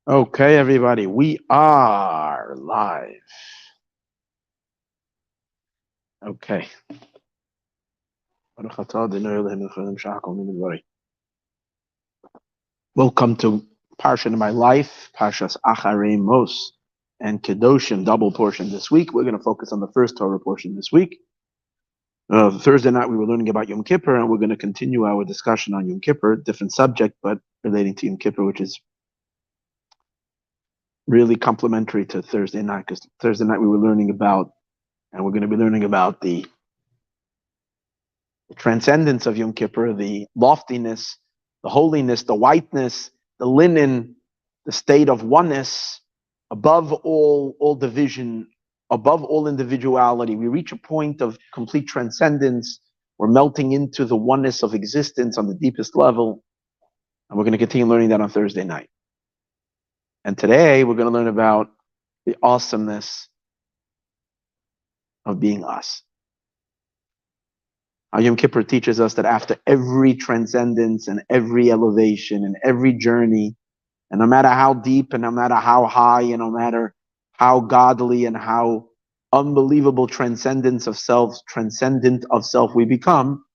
Okay, everybody, we are live. Okay. Welcome to Parsha in My Life, Parshas Achrei Mos and Kedoshim, double portion this week. We're going to focus on the first Torah portion this week. Thursday night, we were learning about Yom Kippur, and we're going to continue our discussion on Yom Kippur, different subject, but relating to Yom Kippur, which is really complementary to Thursday night, because Thursday night we were learning about, and we're going to be learning about the transcendence of Yom Kippur, the loftiness, the holiness, the whiteness, the linen, the state of oneness, above all division, above all individuality. We reach a point of complete transcendence. We're melting into the oneness of existence on the deepest level. And we're going to continue learning that on Thursday night. And today we're going to learn about the awesomeness of being us. Yom Kippur teaches us that after every transcendence and every elevation and every journey, and no matter how deep and no matter how high and no matter how godly and how unbelievable transcendent of self we become,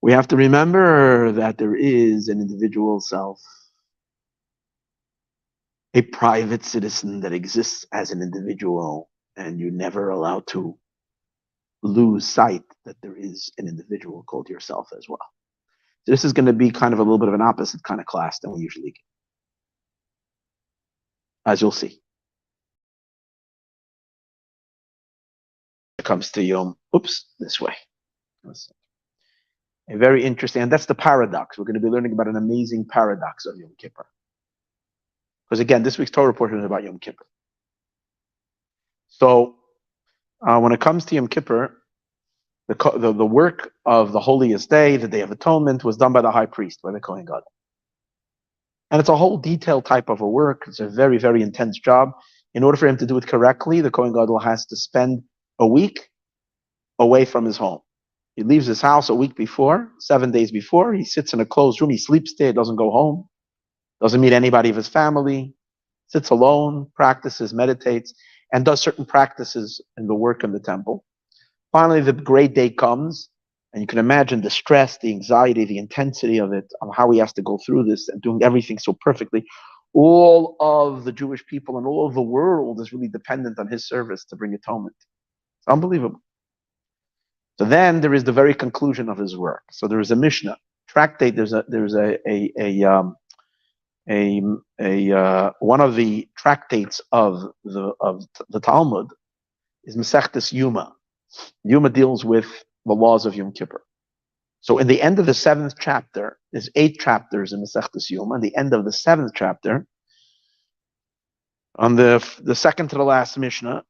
we have to remember that there is an individual self, a private citizen that exists as an individual, and you're never allowed to lose sight that there is an individual called yourself as well. So this is going to be kind of a little bit of an opposite kind of class than we usually get, as you'll see. It comes to Yom, this way. A very interesting, and that's the paradox. We're going to be learning about an amazing paradox of Yom Kippur. Because again, this week's Torah portion is about Yom Kippur. So when it comes to Yom Kippur, the work of the holiest day, the Day of Atonement, was done by the high priest, by the Kohen Gadol. And it's a whole detailed type of a work. It's a very, very intense job. In order for him to do it correctly, the Kohen Gadol has to spend a week away from his home. He leaves his house a week before, 7 days before. He sits in a closed room. He sleeps there, doesn't go home, doesn't meet anybody of his family, sits alone, practices, meditates, and does certain practices in the work in the temple. Finally, the great day comes, and you can imagine the stress, the anxiety, the intensity of it, of how he has to go through this and doing everything so perfectly. All of the Jewish people and all of the world is really dependent on his service to bring atonement. It's unbelievable. So then there is the very conclusion of his work. So there is a Mishnah tractate. There's one of the tractates of the Talmud is Masechtas Yuma. Yuma deals with the laws of Yom Kippur. So in the end of the 7th chapter, there's 8 chapters in Masechtas Yuma. At the end of the 7th chapter, on the second to the last Mishnah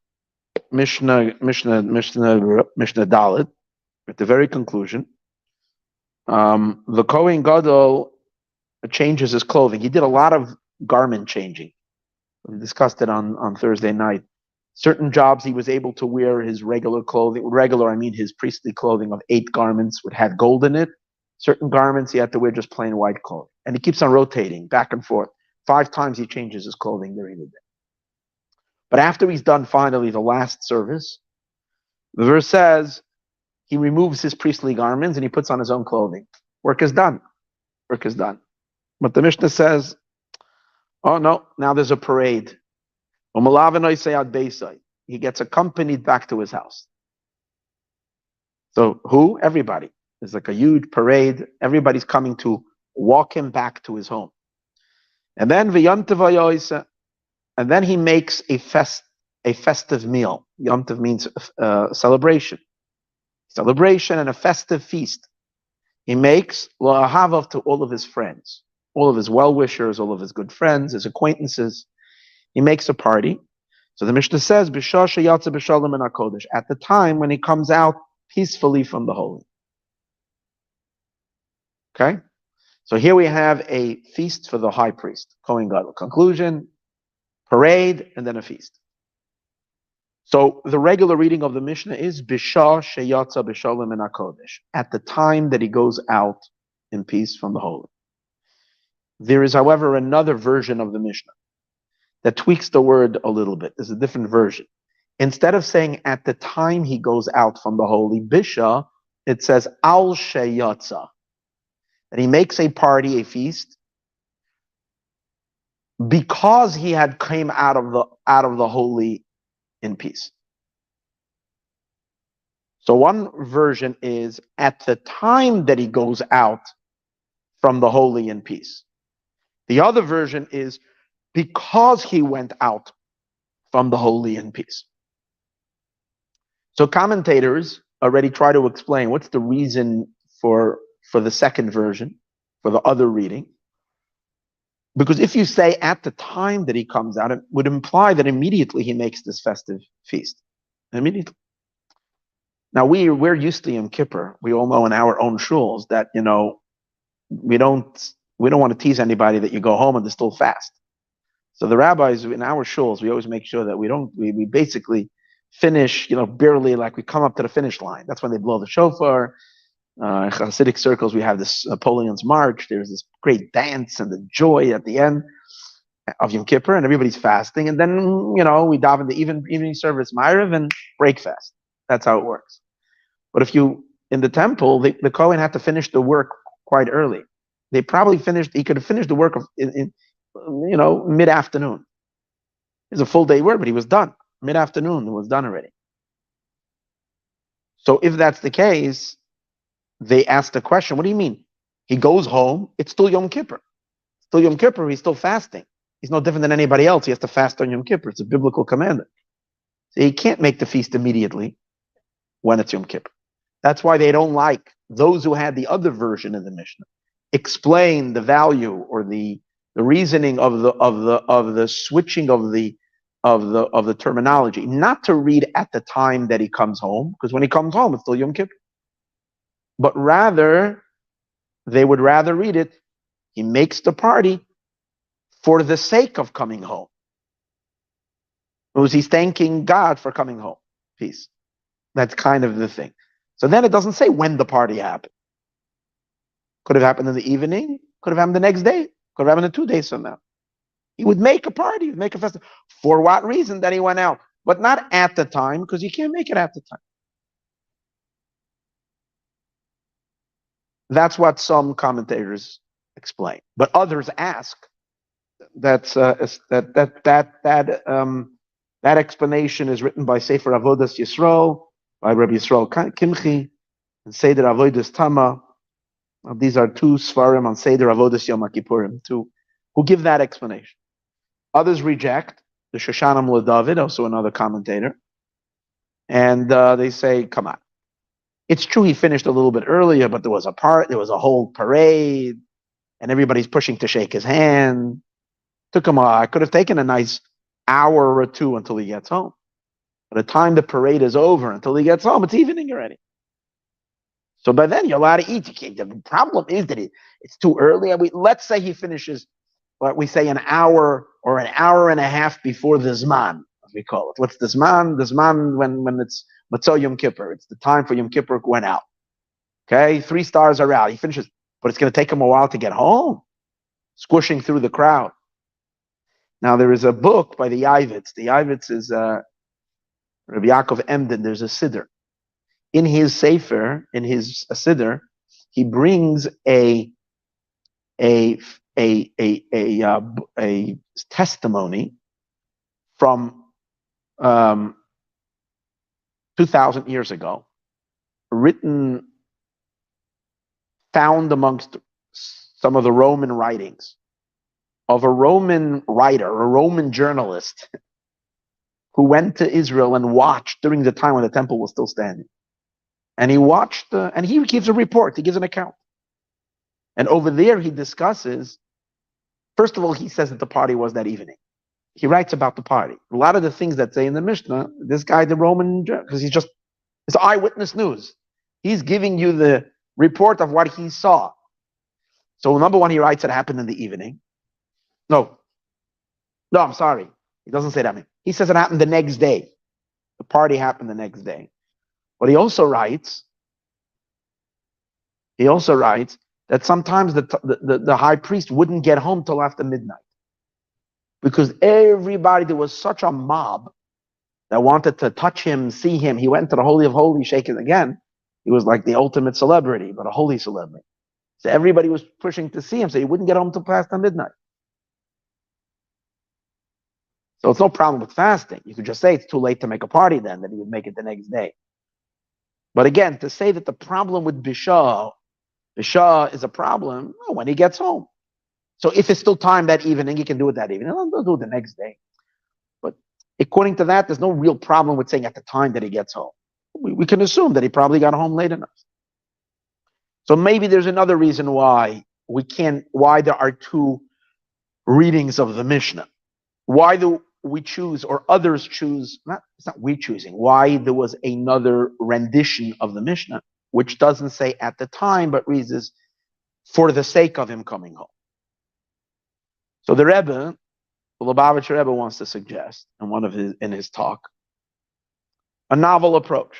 Dalet, at the very conclusion, the Kohen Gadol changes his clothing. He did a lot of garment changing. We discussed it on Thursday night. Certain jobs he was able to wear his regular clothing. Regular, I mean his priestly clothing of 8 garments would have gold in it. Certain garments he had to wear just plain white clothing. And he keeps on rotating back and forth. 5 times he changes his clothing during the day. But after he's done finally the last service, the verse says he removes his priestly garments and he puts on his own clothing. Work is done. Work is done. But the Mishnah says, oh no, now there's a parade. He gets accompanied back to his house. So who? Everybody. There's like a huge parade. Everybody's coming to walk him back to his home. And then he makes a festive meal. Yom Tov means celebration. Celebration and a festive feast. He makes la'ahavav to all of his friends, all of his well-wishers, all of his good friends, his acquaintances. He makes a party. So the Mishnah says, at the time when he comes out peacefully from the holy. Okay? So here we have a feast for the high priest, Kohen Gadol. Conclusion, parade, and then a feast. So the regular reading of the Mishnah is Bisha Sheyatza B'Shalom Min HaKodesh, at the time that he goes out in peace from the holy. There is, however, another version of the Mishnah that tweaks the word a little bit. There's a different version. Instead of saying at the time he goes out from the holy Bisha, it says al sheyatza. That he makes a party, a feast, because he had came out of the holy in peace. So one version is at the time that he goes out from the holy in peace. The other version is because he went out from the holy in peace. So commentators already try to explain what's the reason for the second version, for the other reading. Because if you say at the time that he comes out, it would imply that immediately he makes this festive feast. Immediately. Now we're used to Yom Kippur. We all know in our own shuls that we don't want to tease anybody that you go home and they're still fast. So the rabbis in our shuls, we always make sure that we basically finish, barely, like we come up to the finish line. That's when they blow the shofar. In Hasidic circles, we have this Napoleon's March. There's this great dance and the joy at the end of Yom Kippur, and everybody's fasting. And then, we daven the evening service, Ma'ariv, and break fast. That's how it works. But if in the temple, the Kohen had to finish the work quite early. He could have finished the work in mid-afternoon. It's a full day work, but he was done. Mid-afternoon, it was done already. So if that's the case, they ask the question, what do you mean? He goes home, it's still Yom Kippur. Still Yom Kippur, he's still fasting. He's no different than anybody else. He has to fast on Yom Kippur. It's a biblical commandment. So he can't make the feast immediately when it's Yom Kippur. That's why they don't like those who had the other version of the Mishnah explain the value or the reasoning of the switching of the terminology, not to read at the time that he comes home, because when he comes home, it's still Yom Kippur. But rather, they would rather read it, he makes the party for the sake of coming home. Because he's thanking God for coming home. Peace. That's kind of the thing. So then it doesn't say when the party happened. Could have happened in the evening, could have happened the next day, could have happened in 2 days from now. He would make a party, he would make a festival. For what reason that he went out? But not at the time, because you can't make it at the time. That's what some commentators explain. But others ask that explanation is written by Sefer Avodas Yisrael, by Rabbi Yisrael Kimchi, and Seder Avodas Tama. These are two Svarim on Seder Avodas Yom Kippurim, who give that explanation. Others reject the Shoshanim LeDavid, also another commentator, and they say, come on. It's true he finished a little bit earlier, but there was a whole parade, and everybody's pushing to shake his hand. I could have taken a nice hour or two until he gets home. By the time the parade is over, until he gets home, it's evening already. So by then, you're allowed to eat. The problem is that it's too early. Let's say he finishes, what we say, an hour or an hour and a half before the Zman, as we call it. What's the Zman? The Zman when it's Matzah Yom Kippur. It's the time for Yom Kippur went out. Okay, 3 stars are out. He finishes, but it's going to take him a while to get home, squishing through the crowd. Now, there is a book by the Yavitz. The Yavitz is Rabbi Yaakov Emden. There's a Siddur. In his Sefer, in his Siddur, he brings a testimony from 2,000 years ago, found amongst some of the Roman writings of a Roman writer, a Roman journalist, who went to Israel and watched during the time when the temple was still standing. And he watched, and he gives a report, he gives an account. And over there he discusses, first of all, he says that the party was that evening. He writes about the party. A lot of the things that say in the Mishnah, this guy, the Roman, because it's eyewitness news. He's giving you the report of what he saw. So number one, he writes it happened in the evening. No, I'm sorry. He doesn't say that. He says it happened the next day. The party happened the next day. But he also writes that sometimes the high priest wouldn't get home till after midnight. Because everybody, there was such a mob that wanted to touch him, see him. He went to the Holy of Holies, shaking again. He was like the ultimate celebrity, but a holy celebrity. So everybody was pushing to see him, so he wouldn't get home till past midnight. So it's no problem with fasting. You could just say it's too late to make a party then, that he would make it the next day. But again, to say that the problem with Bishah is a problem when he gets home. So if it's still time that evening, he can do it that evening. He'll do it the next day. But according to that, there's no real problem with saying at the time that he gets home. We can assume that he probably got home late enough. So maybe there's another reason why there are two readings of the Mishnah. Why do we choose, or others choose, it's not we choosing, why there was another rendition of the Mishnah, which doesn't say at the time, but reads for the sake of him coming home. So the Rebbe, the Lubavitcher Rebbe, wants to suggest in his talk a novel approach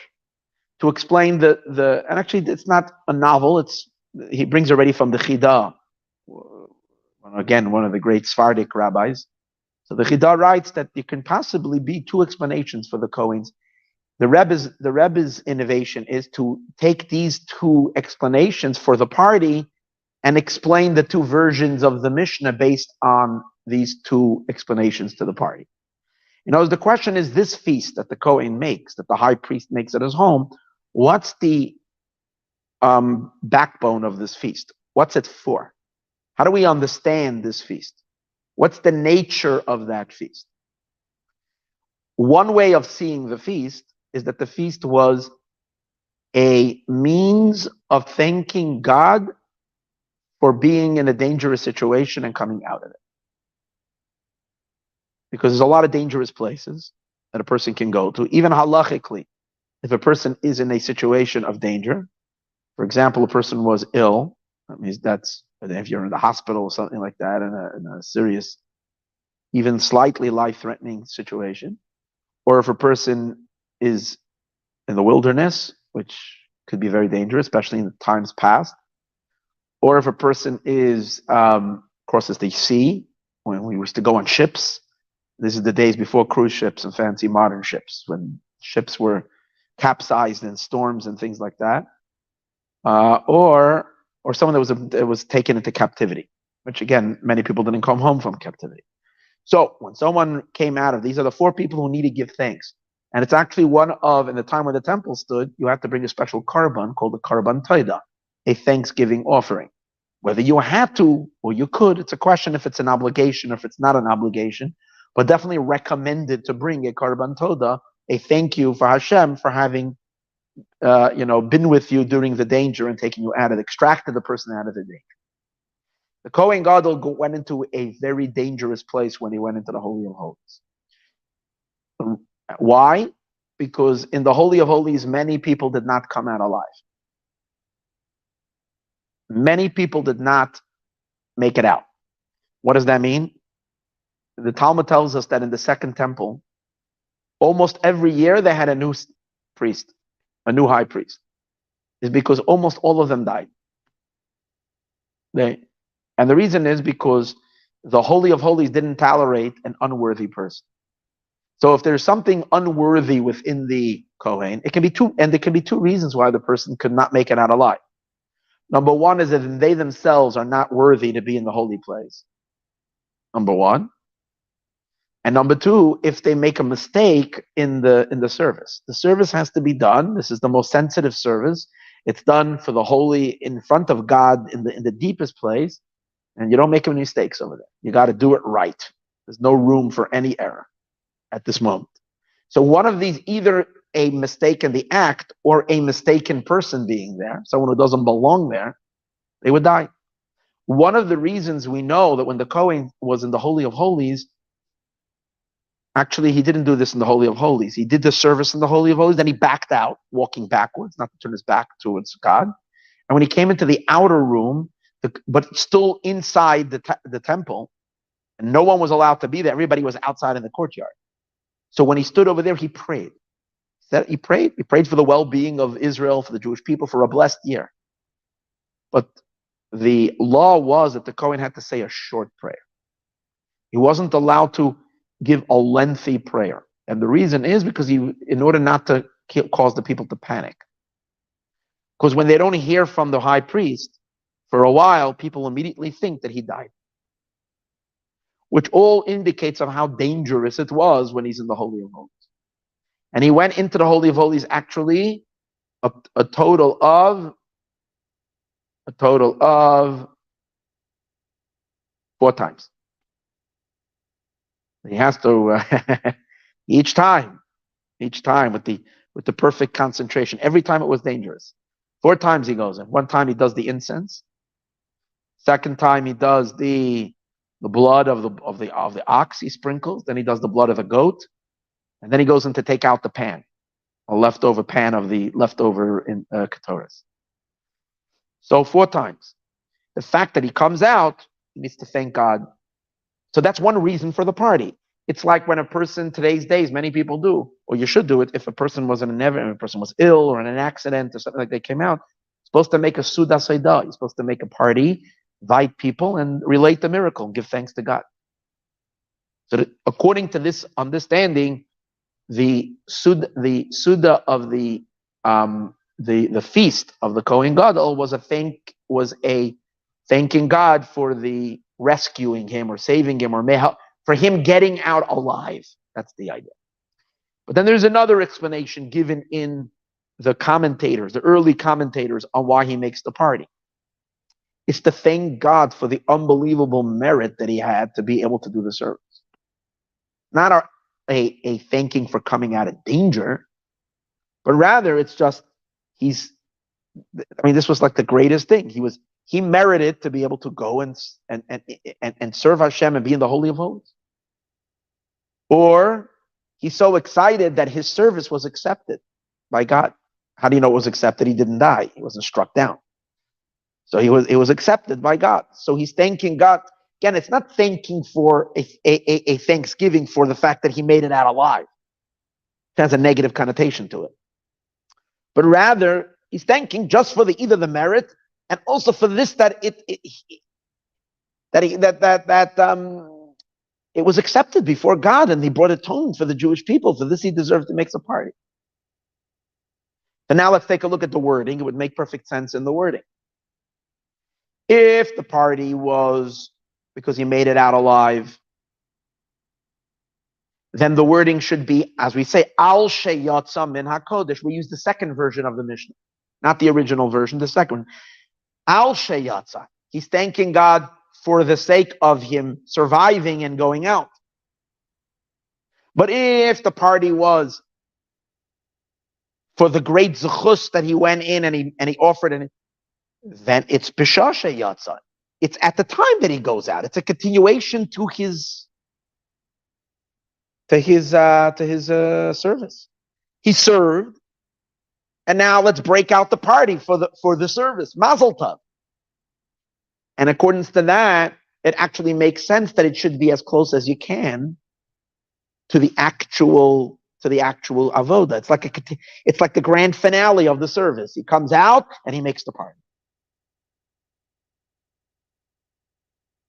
to explain and actually it's not a novel. He brings already from the Chida, again one of the great Sephardic rabbis. So the Chida writes that there can possibly be two explanations for the Kohanes. The Rebbe's innovation is to take these two explanations for the party and explain the two versions of the Mishnah based on these two explanations to the party. The question is, this feast that the Kohen makes, that the high priest makes at his home, what's the backbone of this feast? What's it for? How do we understand this feast? What's the nature of that feast? One way of seeing the feast is that the feast was a means of thanking God for being in a dangerous situation and coming out of it. Because there's a lot of dangerous places that a person can go to, even halachically. If a person is in a situation of danger, for example, a person was ill, that means if you're in the hospital or something like that, in a serious, even slightly life-threatening situation, or if a person is in the wilderness, which could be very dangerous, especially in the times past, or if a person crosses the sea, when we used to go on ships. This is the days before cruise ships and fancy modern ships, when ships were capsized in storms and things like that, or someone that was taken into captivity, which again, many people didn't come home from captivity. So when someone came out of, these are the four people who need to give thanks. And it's actually in the time when the temple stood, you had to bring a special korban called the korban toida, a thanksgiving offering. Whether you had to or you could, it's a question if it's an obligation or if it's not an obligation, but definitely recommended to bring a korban toda, a thank you for Hashem for having, been with you during the danger and taking you extracted the person out of the danger. The Kohen Gadol went into a very dangerous place when he went into the Holy of Holies. Why? Because in the Holy of Holies, many people did not come out alive. Many people did not make it out. What does that mean? The Talmud tells us that in the Second Temple, almost every year they had a new priest, a new high priest. It's because almost all of them died. And the reason is because the Holy of Holies didn't tolerate an unworthy person. So if there's something unworthy within the Kohen, it can be two, and there can be two reasons why the person could not make it out alive. Number one is that they themselves are not worthy to be in the holy place. Number one. And number two, if they make a mistake in the service. The service has to be done. This is the most sensitive service. It's done for the holy in front of God in the deepest place. And you don't make any mistakes over there. You got to do it right. There's no room for any error at this moment. So one of these, either a mistake in the act or a mistaken person being there, someone who doesn't belong there, they would die. One of the reasons we know that when the Kohen was in the Holy of Holies, actually he didn't do this in the Holy of Holies. He did the service in the Holy of Holies, then he backed out, walking backwards, not to turn his back towards God. And when he came into the outer room, but still inside the temple, and no one was allowed to be there, everybody was outside in the courtyard. So when he stood over there, he prayed. He prayed for the well-being of Israel, for the Jewish people, for a blessed year. But the law was that the Kohen had to say a short prayer. He wasn't allowed to give a lengthy prayer. And the reason is because in order not to cause the people to panic. Because when they don't hear from the high priest for a while, people immediately think that he died, which all indicates of how dangerous it was when he's in the Holy of Holies. And he went into the Holy of Holies actually a total of 4 times. He has to each time with the perfect concentration. Every time it was dangerous. 4 times he goes in. One time he does the incense. Second time he does the blood of the ox he sprinkles. Then he does the blood of the goat, and then he goes in to take out the pan, a leftover pan of the leftover in ketoras. So 4 times. The fact that he comes out, he needs to thank God. So that's one reason for the party. It's like when a person today's days, many people do, or you should do it if a person was in if a person was ill or in an accident or something like they came out. You're supposed to make a Suda Seidah. You're supposed to make a party, invite people, and relate the miracle and give thanks to God. So that according to this understanding, the Suda of the feast of the Kohen Gadol was a thanking God for the rescuing him or saving him or for him getting out alive. That's the idea. But then there's another explanation given in the commentators, the early commentators, on why he makes the party. It's to thank God for the unbelievable merit that he had to be able to do the service. Not a thanking for coming out of danger, but rather it's just this was like the greatest thing. He merited to be able to go and serve Hashem and be in the Holy of Holies. Or he's so excited that his service was accepted by God. How do you know it was accepted? He didn't die. He wasn't struck down. So it was accepted by God. So he's thanking God. Again, it's not thanking for a thanksgiving for the fact that he made it out alive. It has a negative connotation to it. But rather, he's thanking just for either the merit and also for this that it was accepted before God and he brought atonement for the Jewish people. For this, he deserved to make the party. And now let's take a look at the wording. It would make perfect sense in the wording. If the party was because he made it out alive, then the wording should be, as we say, al sheyatza min hakodesh. We use the second version of the Mishnah, not the original version, the second one. Al sheyatza. He's thanking God for the sake of him surviving and going out. But if the party was for the great zechus that he went in and he offered, then it's b'shah sheyatza. It's at the time that he goes out. It's a continuation to his service. He served, and now let's break out the party for the service. Mazel tov. And according to that, it actually makes sense that it should be as close as you can to the actual avoda. It's like the grand finale of the service. He comes out and he makes the party.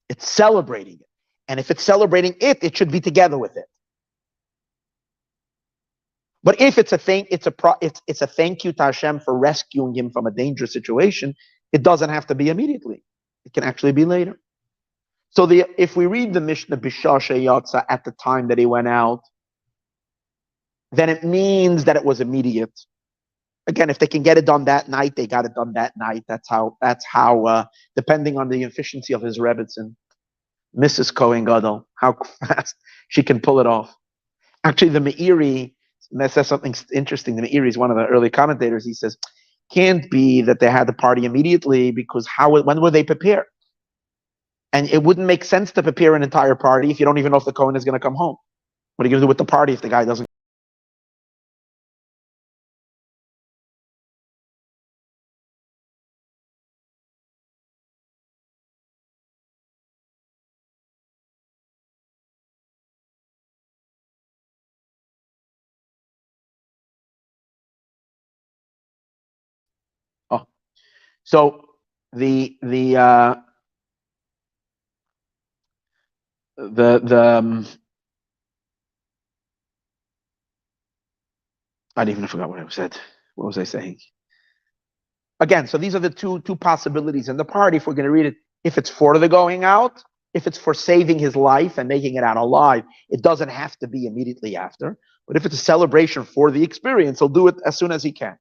It's celebrating it, and if it's celebrating it, it should be together with it. But if it's a thank you to Hashem for rescuing him from a dangerous situation, it doesn't have to be immediately. It can actually be later. So if we read the Mishnah B'shah Sheyatza at the time that he went out, then it means that it was immediate. Again, if they can get it done that night, they got it done that night. That's how depending on the efficiency of his Rebbitzin, Mrs. Kohen Gadol, how fast she can pull it off. Actually, the Meiri says something interesting. The Meiri is one of the early commentators. He says, can't be that they had the party immediately because when were they prepared? And it wouldn't make sense to prepare an entire party if you don't even know if the Kohen is going to come home. What are you going to do with the party if the guy doesn't? Oh, so the I didn't even forgot what I said. What was I saying? Again, so these are the two possibilities in the party. If we're going to read it, if it's for the going out, if it's for saving his life and making it out alive, it doesn't have to be immediately after. But if it's a celebration for the experience, he'll do it as soon as he can.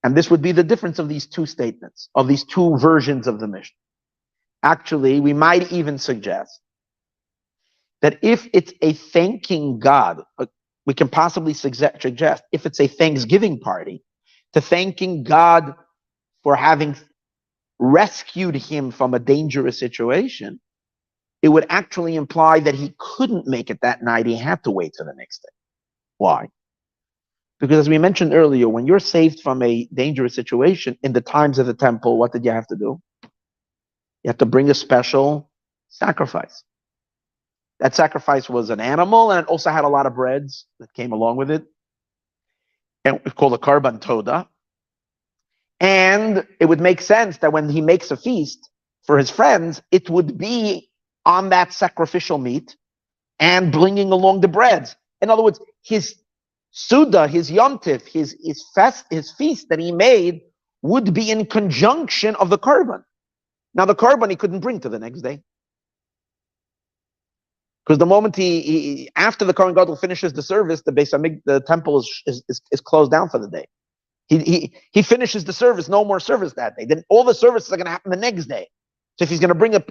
And this would be the difference of these two statements, of these two versions of the mission. Actually, we might even suggest that if it's a thanking God, we can possibly suggest if it's a Thanksgiving party, to thanking God for having rescued him from a dangerous situation, it would actually imply that he couldn't make it that night. He had to wait till the next day. Why? Because as we mentioned earlier, when you're saved from a dangerous situation in the times of the temple, what did you have to do? You have to bring a special sacrifice. That sacrifice was an animal, and it also had a lot of breads that came along with it. And it's called a karban toda. And it would make sense that when he makes a feast for his friends, it would be on that sacrificial meat and bringing along the breads. In other words, his Suda, his yontif, his feast that he made would be in conjunction of the karban. Now the karban he couldn't bring to the next day. Because the moment he after the Kohen Gadol finishes the service, the temple is closed down for the day. He finishes the service, no more service that day. Then all the services are going to happen the next day. So if he's going to bring a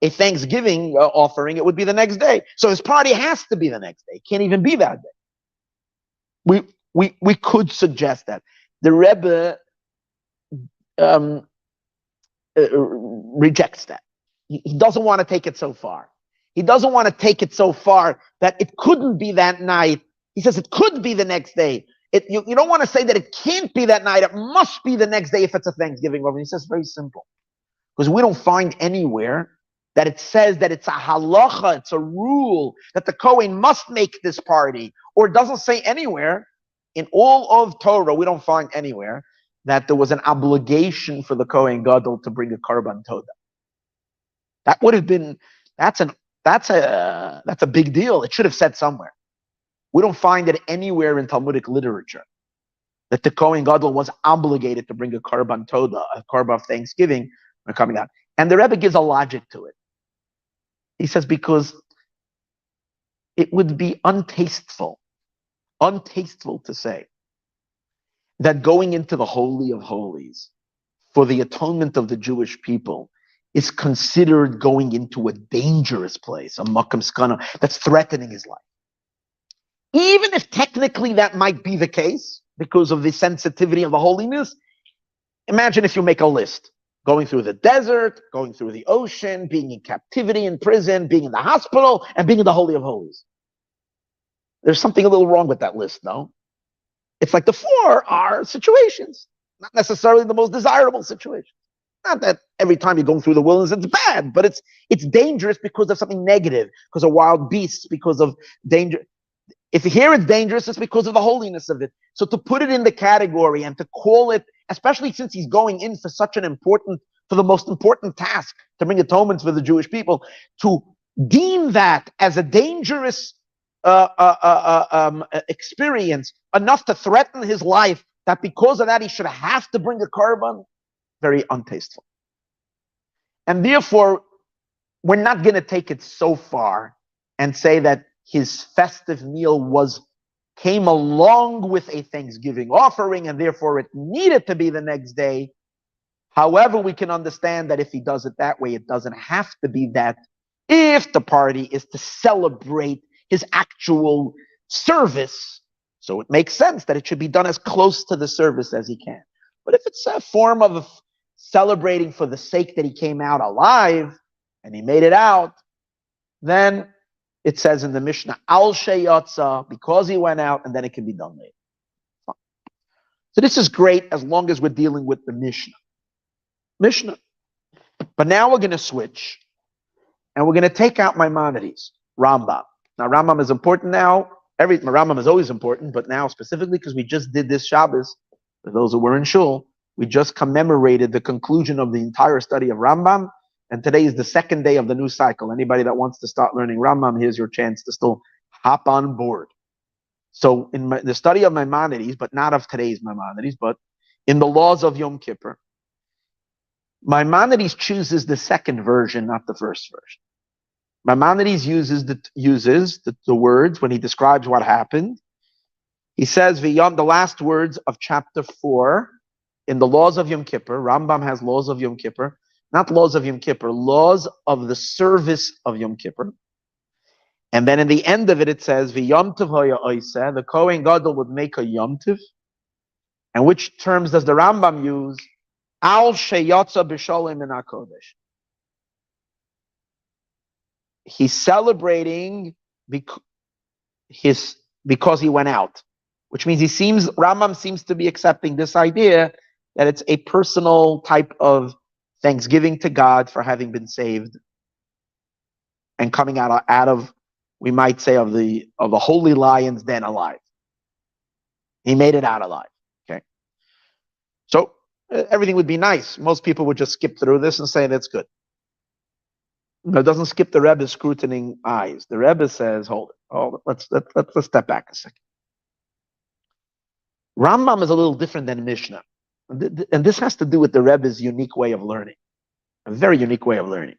Thanksgiving offering, it would be the next day. So his party has to be the next day. It can't even be that day. We could suggest that. The Rebbe rejects that. He doesn't want to take it so far. He doesn't want to take it so far that it couldn't be that night. He says it could be the next day. You don't want to say that it can't be that night. It must be the next day if it's a Thanksgiving offering. He says very simple. Because we don't find anywhere that it says that it's a halacha, it's a rule, that the Kohen must make this party. Or it doesn't say anywhere, in all of Torah, we don't find anywhere that there was an obligation for the Kohen Gadol to bring a karban toda. That would have been, that's a big deal. It should have said somewhere. We don't find it anywhere in Talmudic literature that the Kohen Gadol was obligated to bring a karban toda, a karban of thanksgiving, when coming out. And the Rebbe gives a logic to it. He says because it would be untasteful to say that going into the Holy of Holies for the atonement of the Jewish people is considered going into a dangerous place, a makam skana, that's threatening his life. Even if technically that might be the case, because of the sensitivity of the holiness, imagine if you make a list, going through the desert, going through the ocean, being in captivity in prison, being in the hospital, and being in the Holy of Holies. There's something a little wrong with that list, no? It's like the four are situations, not necessarily the most desirable situations. Not that every time you're going through the wilderness, it's bad, but it's dangerous because of something negative, because of wild beasts, because of danger. If here it's dangerous, it's because of the holiness of it. So to put it in the category and to call it, especially since he's going in for the most important task, to bring atonements for the Jewish people, to deem that as a dangerous experience, enough to threaten his life, that because of that he should have to bring a karban, very untasteful. And therefore, we're not going to take it so far and say that his festive meal came along with a Thanksgiving offering, and therefore it needed to be the next day. However, we can understand that if he does it that way, it doesn't have to be that if the party is to celebrate his actual service. So it makes sense that it should be done as close to the service as he can. But if it's a form of celebrating for the sake that he came out alive and he made it out, then it says in the Mishnah, Al Sheyatza, because he went out, and then it can be done later. So this is great as long as we're dealing with the Mishnah. But now we're going to switch, and we're going to take out Maimonides, Rambam. Now Rambam is important now. Rambam is always important, but now specifically because we just did this Shabbos, for those who were in shul, We just commemorated the conclusion of the entire study of Rambam, and today is the second day of the new cycle. Anybody that wants to start learning Rambam, here's your chance to still hop on board. So in the study of Maimonides, but not of today's Maimonides, but in the laws of Yom Kippur, Maimonides chooses the second version, not the first version. Maimonides uses the words when he describes what happened. He says, the last words of chapter 4, in the laws of Yom Kippur, Rambam has laws of Yom Kippur, not laws of Yom Kippur, laws of the service of Yom Kippur. And then in the end of it, it says, V'yom tov hoya oiseh, the Kohen Gadol would make a Yom Tov. And which terms does the Rambam use? Al sheyatza b'sholem min HaKodesh. He's celebrating because he went out, which means Rambam seems to be accepting this idea that it's a personal type of thanksgiving to God for having been saved and coming out of, we might say, of the holy lion's den alive. He made it out alive. Okay, so everything would be nice. Most people would just skip through this and say that's good. No, it doesn't skip the Rebbe's scrutinizing eyes. The Rebbe says, hold it. Let's step back a second. Rambam is a little different than Mishnah. And this has to do with the Rebbe's unique way of learning, a very unique way of learning.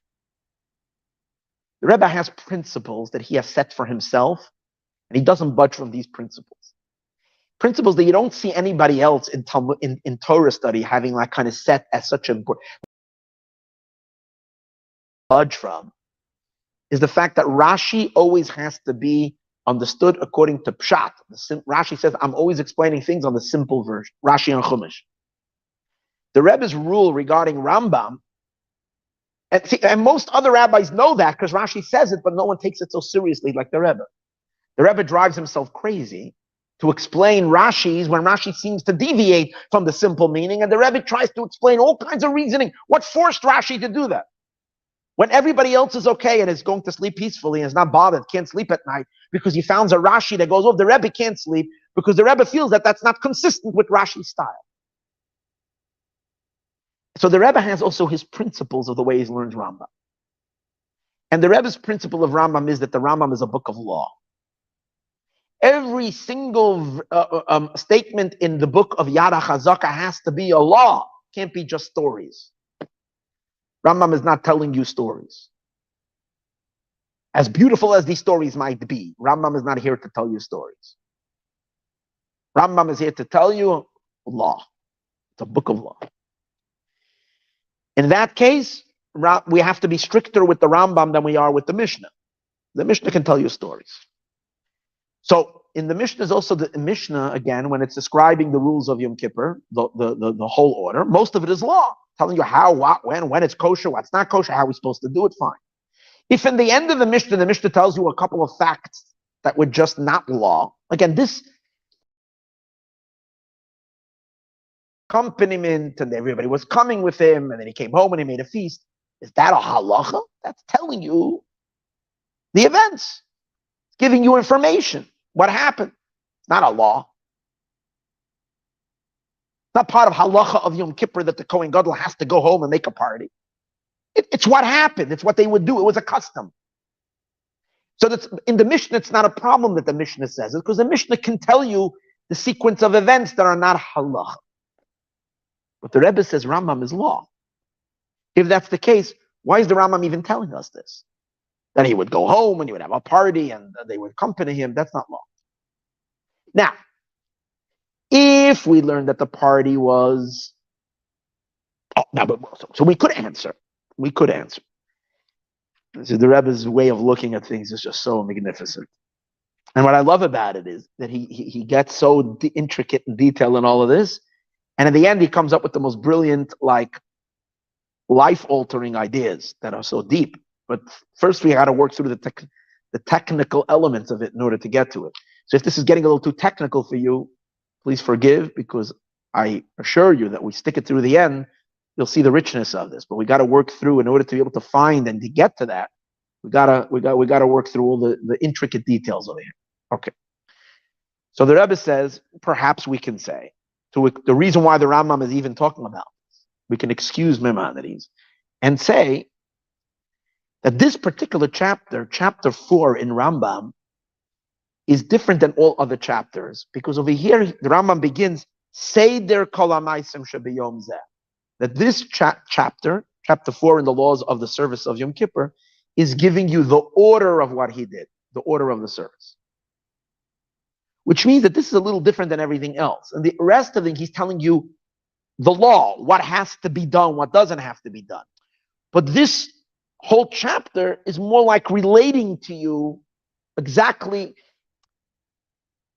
The Rebbe has principles that he has set for himself, and he doesn't budge from these principles. Principles that you don't see anybody else in Torah study having like kind of set as such an important budge from, is the fact that Rashi always has to be understood according to Pshat. Rashi says, I'm always explaining things on the simple version, Rashi and Chumash. The Rebbe's rule regarding Rambam, and most other rabbis know that because Rashi says it, but no one takes it so seriously like the Rebbe. The Rebbe drives himself crazy to explain Rashi's when Rashi seems to deviate from the simple meaning, and the Rebbe tries to explain all kinds of reasoning. What forced Rashi to do that? When everybody else is okay and is going to sleep peacefully and is not bothered, can't sleep at night, because he found a Rashi that goes, oh, the Rebbe can't sleep, because the Rebbe feels that that's not consistent with Rashi's style. So the Rebbe has also his principles of the way he learns Rambam. And the Rebbe's principle of Rambam is that the Rambam is a book of law. Every single statement in the book of Yad HaChazaka has to be a law. Can't be just stories. Rambam is not telling you stories. As beautiful as these stories might be, Rambam is not here to tell you stories. Rambam is here to tell you law. It's a book of law. In that case, we have to be stricter with the Rambam than we are with the Mishnah. The Mishnah can tell you stories. So in the Mishnah is also the Mishnah, again, when it's describing the rules of Yom Kippur, the whole order, most of it is law, telling you how, what, when it's kosher, what's not kosher, how we're supposed to do it, fine. If in the end of the Mishnah tells you a couple of facts that were just not law, again, this accompaniment and everybody was coming with him and then he came home and he made a feast, is that a halacha? That's telling you the events. It's giving you information. What happened? It's not a law. It's not part of halacha of Yom Kippur that the Kohen Gadol has to go home and make a party. It's what happened. It's what they would do. It was a custom. So that's, in the Mishnah, it's not a problem that the Mishnah says it, because the Mishnah can tell you the sequence of events that are not halacha. But the Rebbe says Rambam is law. If that's the case, why is the Rambam even telling us this? That he would go home and he would have a party and they would accompany him. That's not law. Now, if we learn that the party was, so we could answer. We could answer. So the Rebbe's way of looking at things is just so magnificent. And what I love about it is that he gets so intricate and detailed in all of this. And in the end, he comes up with the most brilliant, like, life-altering ideas that are so deep. But first, we got to work through the technical elements of it in order to get to it. So if this is getting a little too technical for you, please forgive, because I assure you that we stick it through the end, you'll see the richness of this. But we got to work through, in order to be able to find and to get to that, we gotta work through all the intricate details over here. Okay. So the Rebbe says, perhaps we can say, the reason why the Rambam is even talking about this, we can excuse Maimonides and say that this particular chapter, chapter 4 in Rambam, is different than all other chapters, because over here the Rambam begins Seder Kol HaMaisim Shebiyom Zeh, that this chapter 4 in the laws of the service of Yom Kippur, is giving you the order of what he did, the order of the service. Which means that this is a little different than everything else. And the rest of it, he's telling you the law, what has to be done, what doesn't have to be done. But this whole chapter is more like relating to you exactly,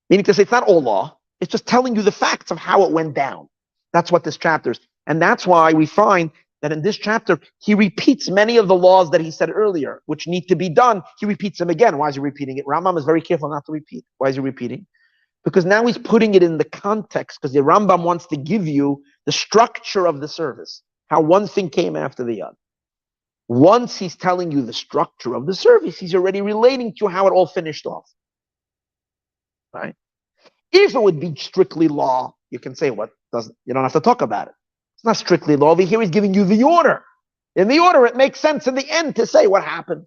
meaning to say it's not all law, it's just telling you the facts of how it went down. That's what this chapter is. And that's why we find that in this chapter, he repeats many of the laws that he said earlier, which need to be done. He repeats them again. Why is he repeating it? Rambam is very careful not to repeat. Why is he repeating? Because now he's putting it in the context, because the Rambam wants to give you the structure of the service, how one thing came after the other. Once he's telling you the structure of the service, he's already relating to how it all finished off. Right? If it would be strictly law, you can say you don't have to talk about it. It's not strictly law. Over here he's giving you the order. In the order, it makes sense in the end to say what happened.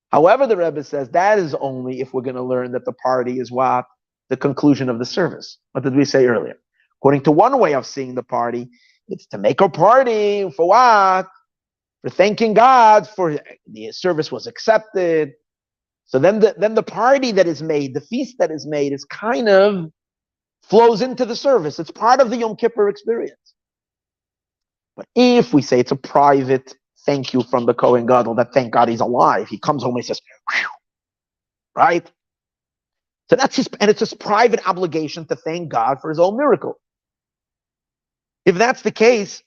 However, the Rebbe says that is only if we're going to learn that the party is what? The conclusion of the service. What did we say earlier? According to one way of seeing the party, it's to make a party for what? For thanking God for the service was accepted. So then the party that is made, the feast that is made, is kind of flows into the service. It's part of the Yom Kippur experience. But if we say it's a private thank you from the Kohen Gadol, that thank God he's alive, he comes home and he says, whew, right? So that's it's his private obligation to thank God for his own miracle. If that's the case,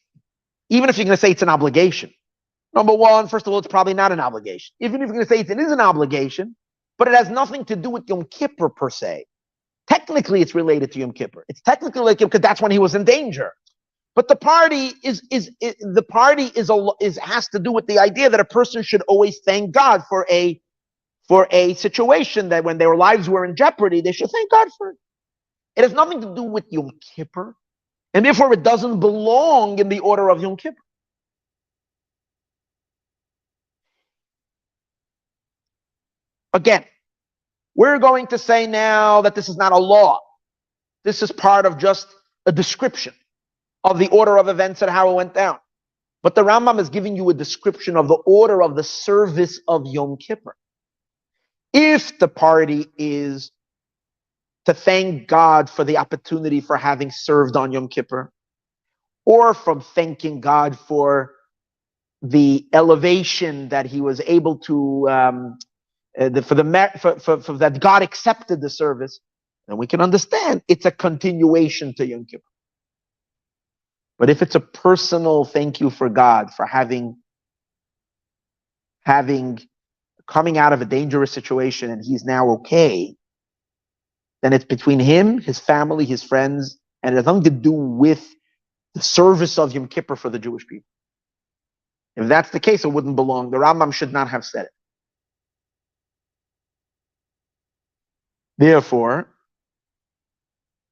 even if you're going to say it's an obligation, number one, first of all, it's probably not an obligation. Even if you're going to say it is an obligation, but it has nothing to do with Yom Kippur per se. Technically, it's related to Yom Kippur. It's technically like because that's when he was in danger. But the party has to do with the idea that a person should always thank God for a situation that when their lives were in jeopardy, they should thank God for it. It has nothing to do with Yom Kippur, and therefore it doesn't belong in the order of Yom Kippur. Again, we're going to say now that this is not a law. This is part of just a description of the order of events and how it went down. But the Rambam is giving you a description of the order of the service of Yom Kippur. If the party is to thank God for the opportunity for having served on Yom Kippur, or from thanking God for the elevation that he was able to, that God accepted the service, then we can understand it's a continuation to Yom Kippur. But if it's a personal thank you for God for having coming out of a dangerous situation and he's now okay, then it's between him, his family, his friends, and it has nothing to do with the service of Yom Kippur for the Jewish people. If that's the case, it wouldn't belong. The Rambam should not have said it. Therefore,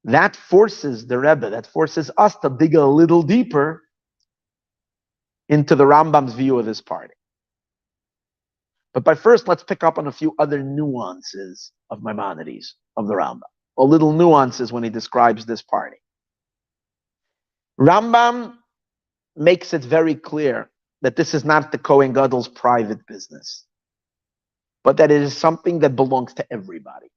that forces the Rebbe, that forces us to dig a little deeper into the Rambam's view of this party. But first, let's pick up on a few other nuances of Maimonides, of the Rambam, or little nuances when he describes this party. Rambam makes it very clear that this is not the Kohen Gadol's private business, but that it is something that belongs to everybody.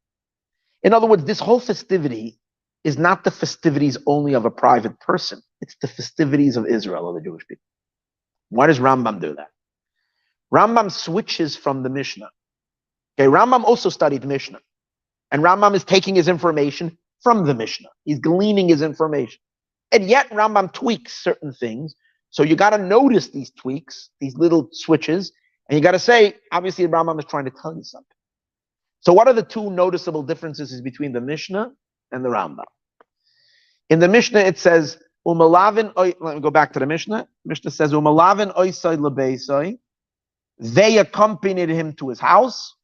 In other words, this whole festivity is not the festivities only of a private person. It's the festivities of Israel, of the Jewish people. Why does Rambam do that? Rambam switches from the Mishnah. Okay, Rambam also studied Mishnah. And Rambam is taking his information from the Mishnah. He's gleaning his information. And yet Rambam tweaks certain things. So you got to notice these tweaks, these little switches. And you got to say, obviously, Rambam is trying to tell you something. So what are the two noticeable differences between the Mishnah and the Rambam? In the Mishnah, it says, let me go back to the Mishnah. Mishnah says, Umalavin oisai lebeisai. They accompanied him to his house,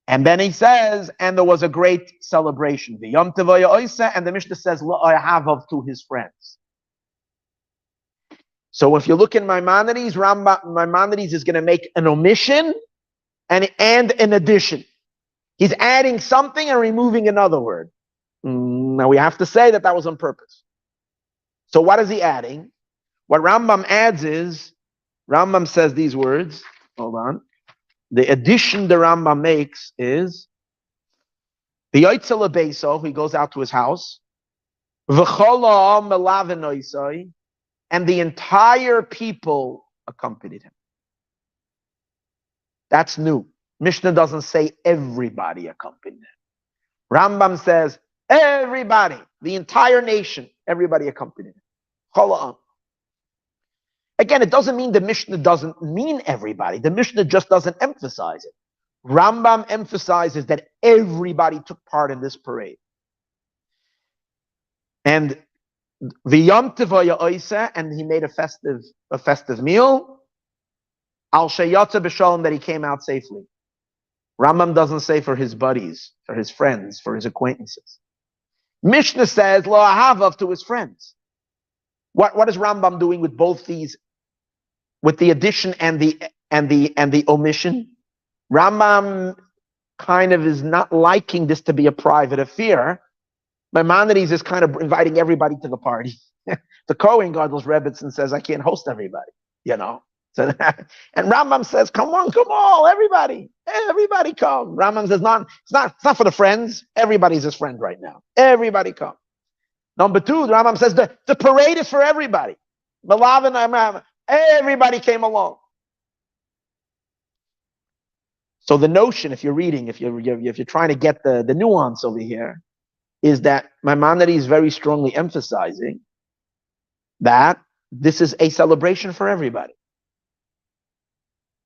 And then he says, and there was a great celebration. And the Mishnah says, to his friends. So if you look in Maimonides, Maimonides is going to make an omission and an addition. He's adding something and removing another word. Now we have to say that was on purpose. So what is he adding? What Rambam adds is, Rambam says these words. Hold on. The addition the Rambam makes is, the Yoitzel Beiso, he goes out to his house, and the entire people accompanied him. That's new. Mishnah doesn't say everybody accompanied him. Rambam says everybody, the entire nation, everybody accompanied him. Again, it doesn't mean the Mishnah doesn't mean everybody. The Mishnah just doesn't emphasize it. Rambam emphasizes that everybody took part in this parade. And V'yom Tivaya Oisa, and he made a festive meal. Al Sheyatza B'Shalom, that he came out safely. Rambam doesn't say for his buddies, for his friends, for his acquaintances. Mishnah says Lo Ahavav, to his friends. What is Rambam doing with both these, with the addition and the omission? Rambam kind of is not liking this to be a private affair. Maimonides is kind of inviting everybody to the party. The Kohen Gadol's Rebbitzin says, I can't host everybody, So, and Rambam says, come on, everybody come. Rambam says, it's not for the friends. Everybody's his friend right now. Everybody come. Number two, the Rambam says the parade is for everybody. Everybody came along. So the notion, if you're reading, if you're trying to get the nuance over here, is that Maimonides is very strongly emphasizing that this is a celebration for everybody.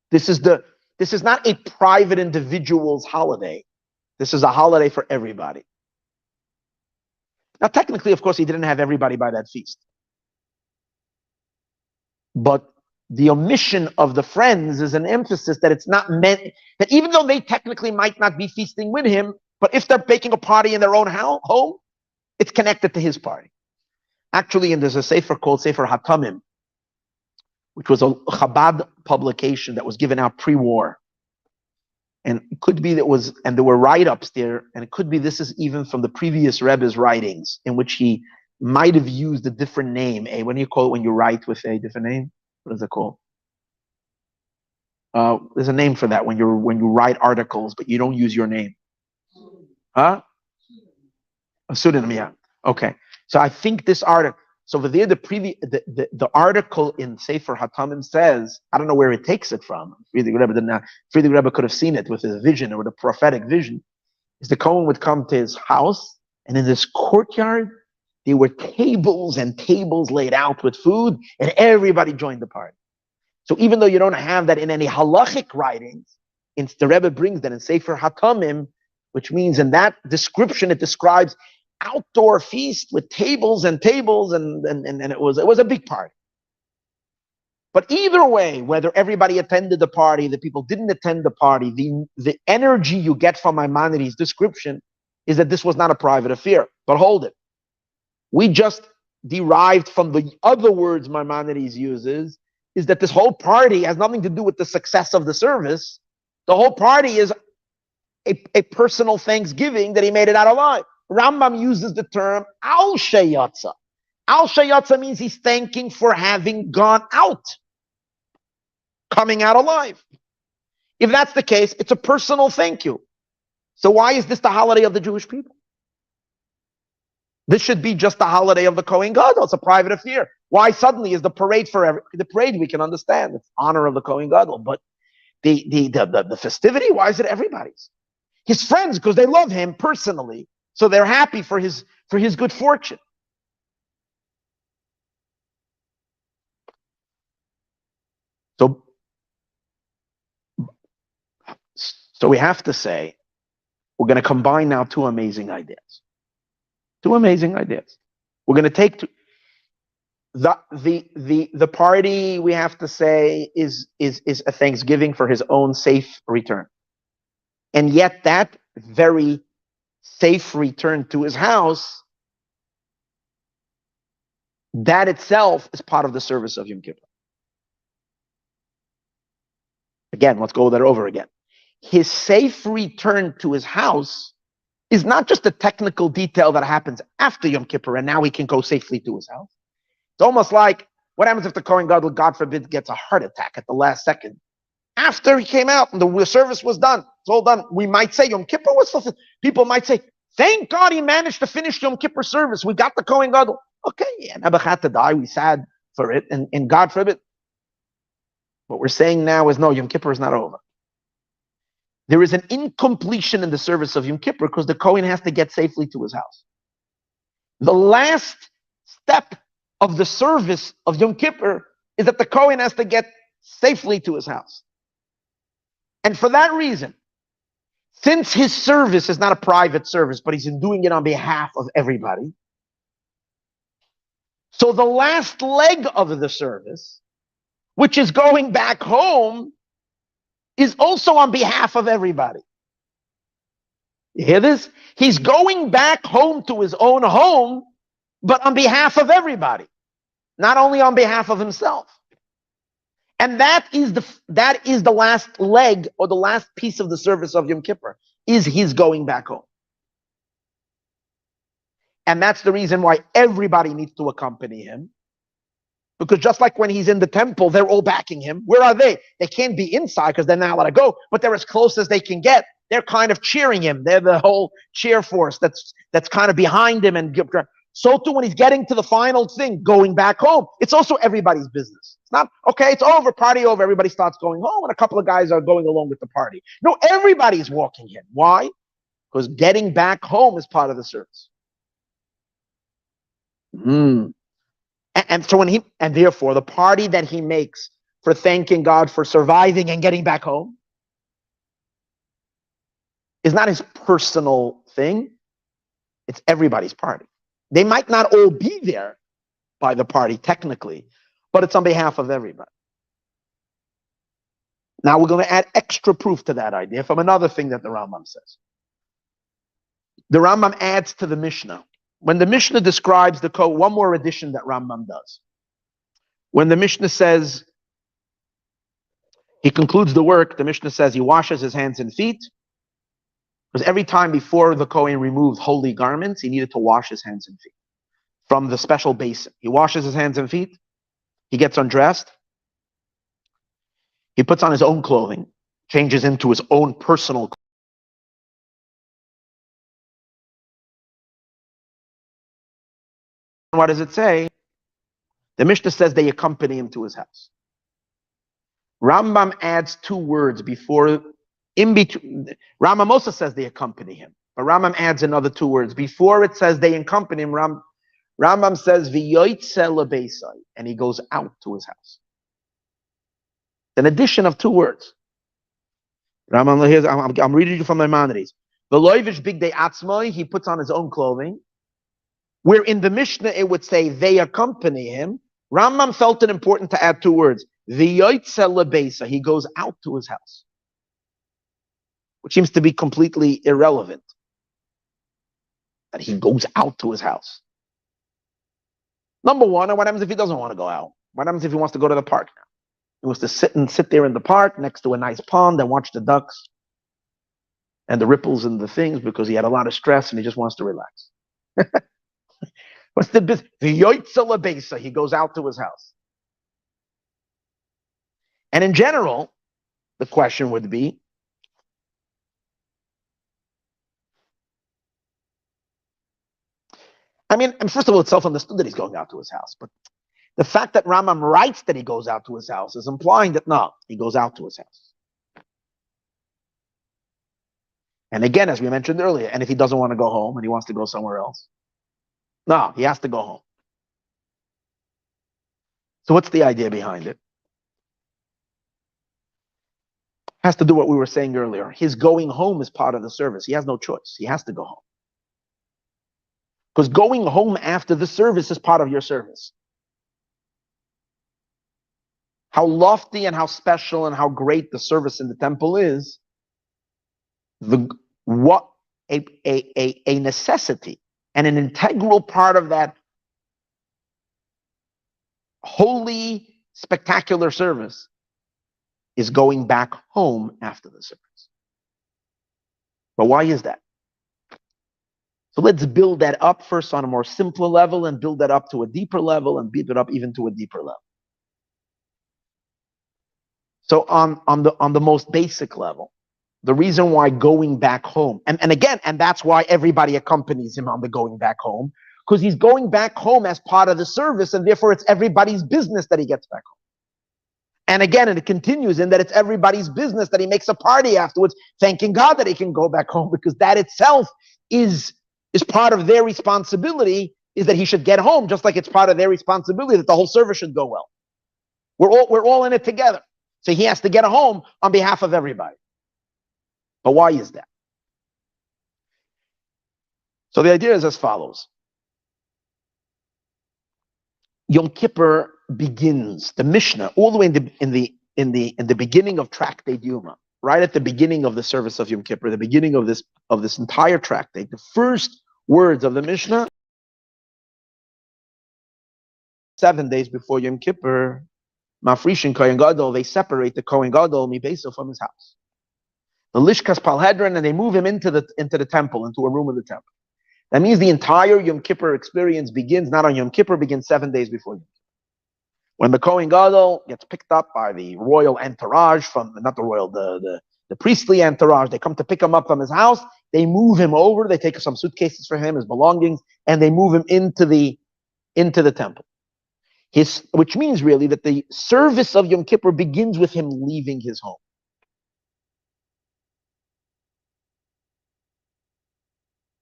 This is not a private individual's holiday. This is a holiday for everybody. Now, technically, of course, he didn't have everybody by that feast. But the omission of the friends is an emphasis that it's not meant, that even though they technically might not be feasting with him, but if they're making a party in their own home, it's connected to his party. Actually, and there's a sefer called Sefer Hatamim, which was a Chabad publication that was given out pre-war. And it could be and there were write-ups there, and it could be this is even from the previous Rebbe's writings, in which he might have used a different name. What do you call it when you write with a different name? What is it called? There's a name for that when you write articles, but you don't use your name. Huh? A pseudonym, yeah. Okay. So I think this article, so over there, the article in Sefer Hatamim says, I don't know where it takes it from. Friedrich Rebbe could have seen it with his vision or with a prophetic vision. Is the Kohen would come to his house, and in this courtyard, there were tables and tables laid out with food, and everybody joined the party. So even though you don't have that in any halachic writings, the Rebbe brings that in Sefer Hatamim, which means in that description it describes outdoor feast with tables and tables, and it was a big party. But either way, whether everybody attended the party, the people didn't attend the party, the energy you get from Maimonides' description is that this was not a private affair. But hold it. We just derived from the other words Maimonides uses, is that this whole party has nothing to do with the success of the service. The whole party is a personal thanksgiving that he made it out alive. Rambam uses the term al sheyatza. Al sheyatza means he's thanking for having gone out, coming out alive. If that's the case, it's a personal thank you. So why is this the holiday of the Jewish people? This should be just the holiday of the Kohen Gadol. It's a private affair. Why suddenly is the parade for the parade? We can understand it's honor of the Kohen Gadol, but the festivity, why is it everybody's? His friends, because they love him personally, so they're happy for his good fortune. So we have to say we're going to combine now two amazing ideas. Two amazing ideas. We're going to take the party, we have to say, is a thanksgiving for his own safe return. And yet that very safe return to his house, that itself is part of the service of Yom Kippur. Again, let's go there over again. His safe return to his house is not just a technical detail that happens after Yom Kippur and now he can go safely to his house. It's almost like, what happens if the Kohen Gadol, God forbid, gets a heart attack at the last second? After he came out and the service was done, it's all done. We might say Yom Kippur was fulfilled. People might say, thank God he managed to finish Yom Kippur service. We got the Kohen Gadol. Okay, yeah, Nebuch had to die. We sad for it, and God forbid. What we're saying now is no, Yom Kippur is not over. There is an incompletion in the service of Yom Kippur because the Kohen has to get safely to his house. The last step of the service of Yom Kippur is that the Kohen has to get safely to his house. And for that reason, since his service is not a private service, but he's doing it on behalf of everybody, so the last leg of the service, which is going back home, is also on behalf of everybody. You hear this? He's going back home to his own home, but on behalf of everybody, not only on behalf of himself. And that is the last leg or the last piece of the service of Yom Kippur, is his going back home. And that's the reason why everybody needs to accompany him. Because just like when he's in the temple, they're all backing him. Where are they? They can't be inside because they're not allowed to go, but they're as close as they can get. They're kind of cheering him. They're the whole cheer force that's kind of behind him. And so too when he's getting to the final thing, going back home, it's also everybody's business. It's not, okay, it's over, party over, everybody starts going home, and a couple of guys are going along with the party. No, everybody's walking in. Why? Because getting back home is part of the service. And so and therefore the party that he makes for thanking God for surviving and getting back home is not his personal thing. It's everybody's party. They might not all be there by the party technically, but it's on behalf of everybody. Now we're going to add extra proof to that idea from another thing that the Rambam says. The Rambam adds to the Mishnah. When the Mishnah describes the code, one more addition that Rambam does. When the Mishnah says, he concludes the work, the Mishnah says he washes his hands and feet, because every time before the Kohen removed holy garments, he needed to wash his hands and feet from the special basin. He washes his hands and feet, he gets undressed, he puts on his own clothing, changes into his own personal clothing. What does it say? The Mishnah says they accompany him to his house. Rambam adds two words before, in between. Rambam also says they accompany him, but Rambam adds another two words. Before it says they accompany him, Rambam says v'yoytze lebeisai, and he goes out to his house. An addition of two words. Rambam, I'm reading you from Maimonides. V'loivish bigdei atzmoi, he puts on his own clothing. Where in the Mishnah it would say they accompany him, Rambam felt it important to add two words. V'yoytze lebeisa, he goes out to his house. Which seems to be completely irrelevant. That he goes out to his house. Number one, and what happens if he doesn't want to go out? What happens if he wants to go to the park now? He wants to sit there in the park next to a nice pond and watch the ducks and the ripples and the things because he had a lot of stress and he just wants to relax. What's the business? V'yoytze lebeisa, he goes out to his house. And in general, the question would be, first of all, it's self-understood that he's going out to his house, but the fact that Rambam writes that he goes out to his house is implying that no, he goes out to his house. And again, as we mentioned earlier, and if he doesn't want to go home and he wants to go somewhere else, no, he has to go home. So what's the idea behind it? Has to do what we were saying earlier. His going home is part of the service. He has no choice. He has to go home. Because going home after the service is part of your service. How lofty and how special and how great the service in the temple is, what a necessity and an integral part of that holy, spectacular service is going back home after the service. But why is that? So let's build that up first on a more simpler level and build that up to a deeper level and build it up even to a deeper level. So on the most basic level, the reason why going back home, and that's why everybody accompanies him on the going back home, because he's going back home as part of the service, and therefore it's everybody's business that he gets back home. And again, and it continues in that it's everybody's business that he makes a party afterwards, thanking God that he can go back home, because that itself is part of their responsibility, is that he should get home, just like it's part of their responsibility that the whole service should go well. We're all in it together. So he has to get home on behalf of everybody. But why is that? So the idea is as follows. Yom Kippur begins, the Mishnah, all the way in the beginning of Tractate Yuma, right at the beginning of the service of Yom Kippur, the beginning of this entire tractate, the first words of the Mishnah, 7 days before Yom Kippur, Mafrishin Kohen Gadol, they separate the Kohen Gadol Mibeso from his house. The Lishkas Palhedron, and they move him into the temple, into a room of the temple. That means the entire Yom Kippur experience begins, not on Yom Kippur, begins 7 days before Yom Kippur. When the Kohen Gadol gets picked up by the royal entourage the priestly entourage, they come to pick him up from his house, they move him over, they take some suitcases for him, his belongings, and they move him into the temple. Which means really that the service of Yom Kippur begins with him leaving his home.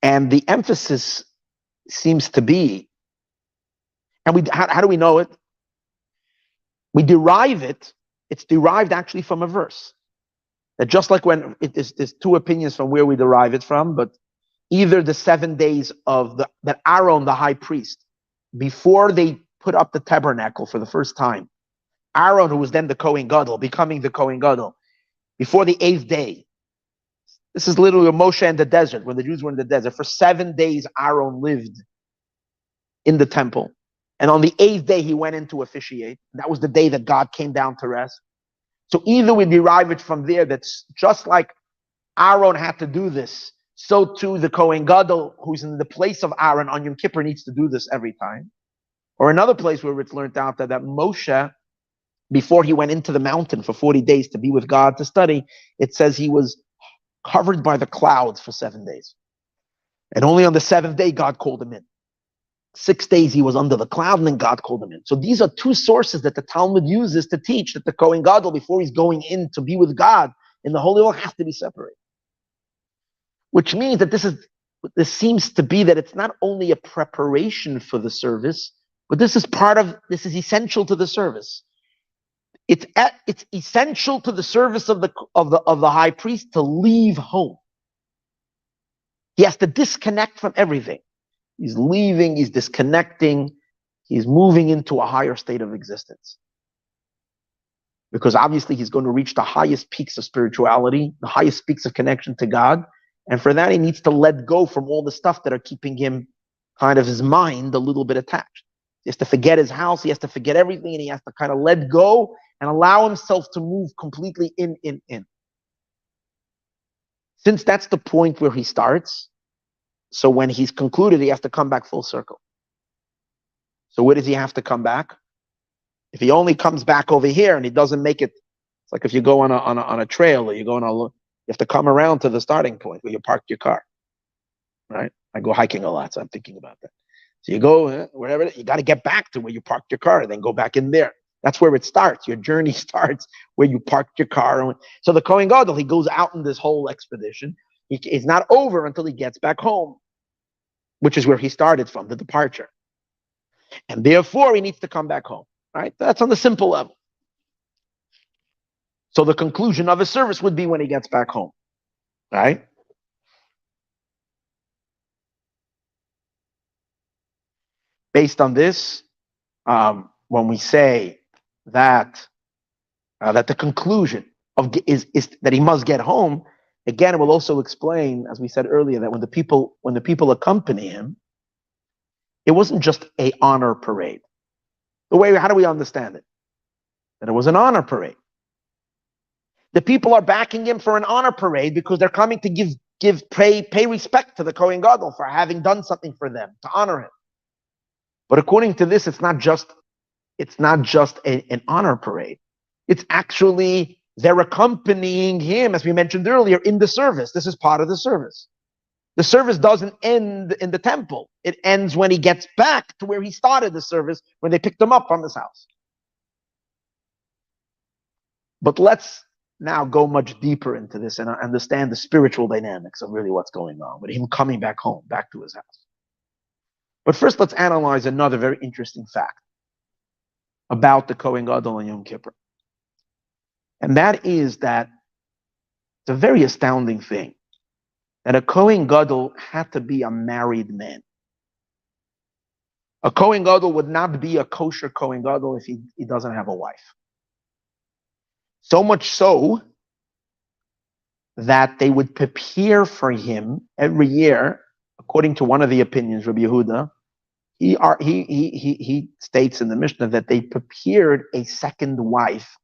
And the emphasis seems to be, and how do we know it? We derive it. It's derived actually from a verse. That just like when there's two opinions from where we derive it from, but either the 7 days that Aaron, the high priest, before they put up the tabernacle for the first time, Aaron, who was then the Kohen Gadol, becoming the Kohen Gadol, before the 8th day. This is literally Moshe in the desert, when the Jews were in the desert. For 7 days, Aaron lived in the temple. And on the 8th day, he went in to officiate. That was the day that God came down to rest. So either we derive it from there, that's just like Aaron had to do this, so too the Kohen Gadol, who's in the place of Aaron on Yom Kippur, needs to do this every time. Or another place where it's learned out that Moshe, before he went into the mountain for 40 days to be with God to study, it says he was covered by the clouds for 7 days. And only on the 7th day, God called him in. 6 days he was under the cloud, and then God called him in. So these are two sources that the Talmud uses to teach that the Kohen Gadol, before he's going in to be with God in the Holy Land, has to be separated. Which means that this seems to be that it's not only a preparation for the service, but this is essential to the service. It's essential to the service of the high priest to leave home. He has to disconnect from everything. He's leaving, he's disconnecting, he's moving into a higher state of existence. Because obviously he's going to reach the highest peaks of spirituality, the highest peaks of connection to God. And for that, he needs to let go from all the stuff that are keeping him, kind of his mind, a little bit attached. He has to forget his house, he has to forget everything, and he has to kind of let go and allow himself to move completely in. Since that's the point where he starts, so when he's concluded, he has to come back full circle. So where does he have to come back? If he only comes back over here and he doesn't make it, it's like if you go on a trail, or you have to come around to the starting point where you parked your car, right? I go hiking a lot, so I'm thinking about that. So you go wherever, you got to get back to where you parked your car, and then go back in there. That's where it starts. Your journey starts where you parked your car. So the Kohen Gadol, he goes out in this whole expedition. It's not over until he gets back home, which is where he started from, the departure. And therefore, he needs to come back home, right? That's on the simple level. So the conclusion of his service would be when he gets back home, right? Based on this, when we say that the conclusion is that he must get home, Again, it will also explain, as we said earlier, that when the people accompany him, it wasn't just a honor parade. How do we understand it? That it was an honor parade. The people are backing him for an honor parade because they're coming to pay respect to the Kohen Gadol for having done something for them, to honor him. But according to this, it's not just an honor parade. It's actually they're accompanying him, as we mentioned earlier, in the service. This is part of the service. The service doesn't end in the temple. It ends when he gets back to where he started the service, when they picked him up from his house. But let's now go much deeper into this and understand the spiritual dynamics of really what's going on with him coming back home, back to his house. But first, let's analyze another very interesting fact about the Kohen Gadol and Yom Kippur. And that is that it's a very astounding thing that a Kohen Gadol had to be a married man. A Kohen Gadol would not be a kosher Kohen Gadol if he doesn't have a wife. So much so that they would prepare for him every year, according to one of the opinions, Rabbi Yehuda. He states in the Mishnah that they prepared a second wife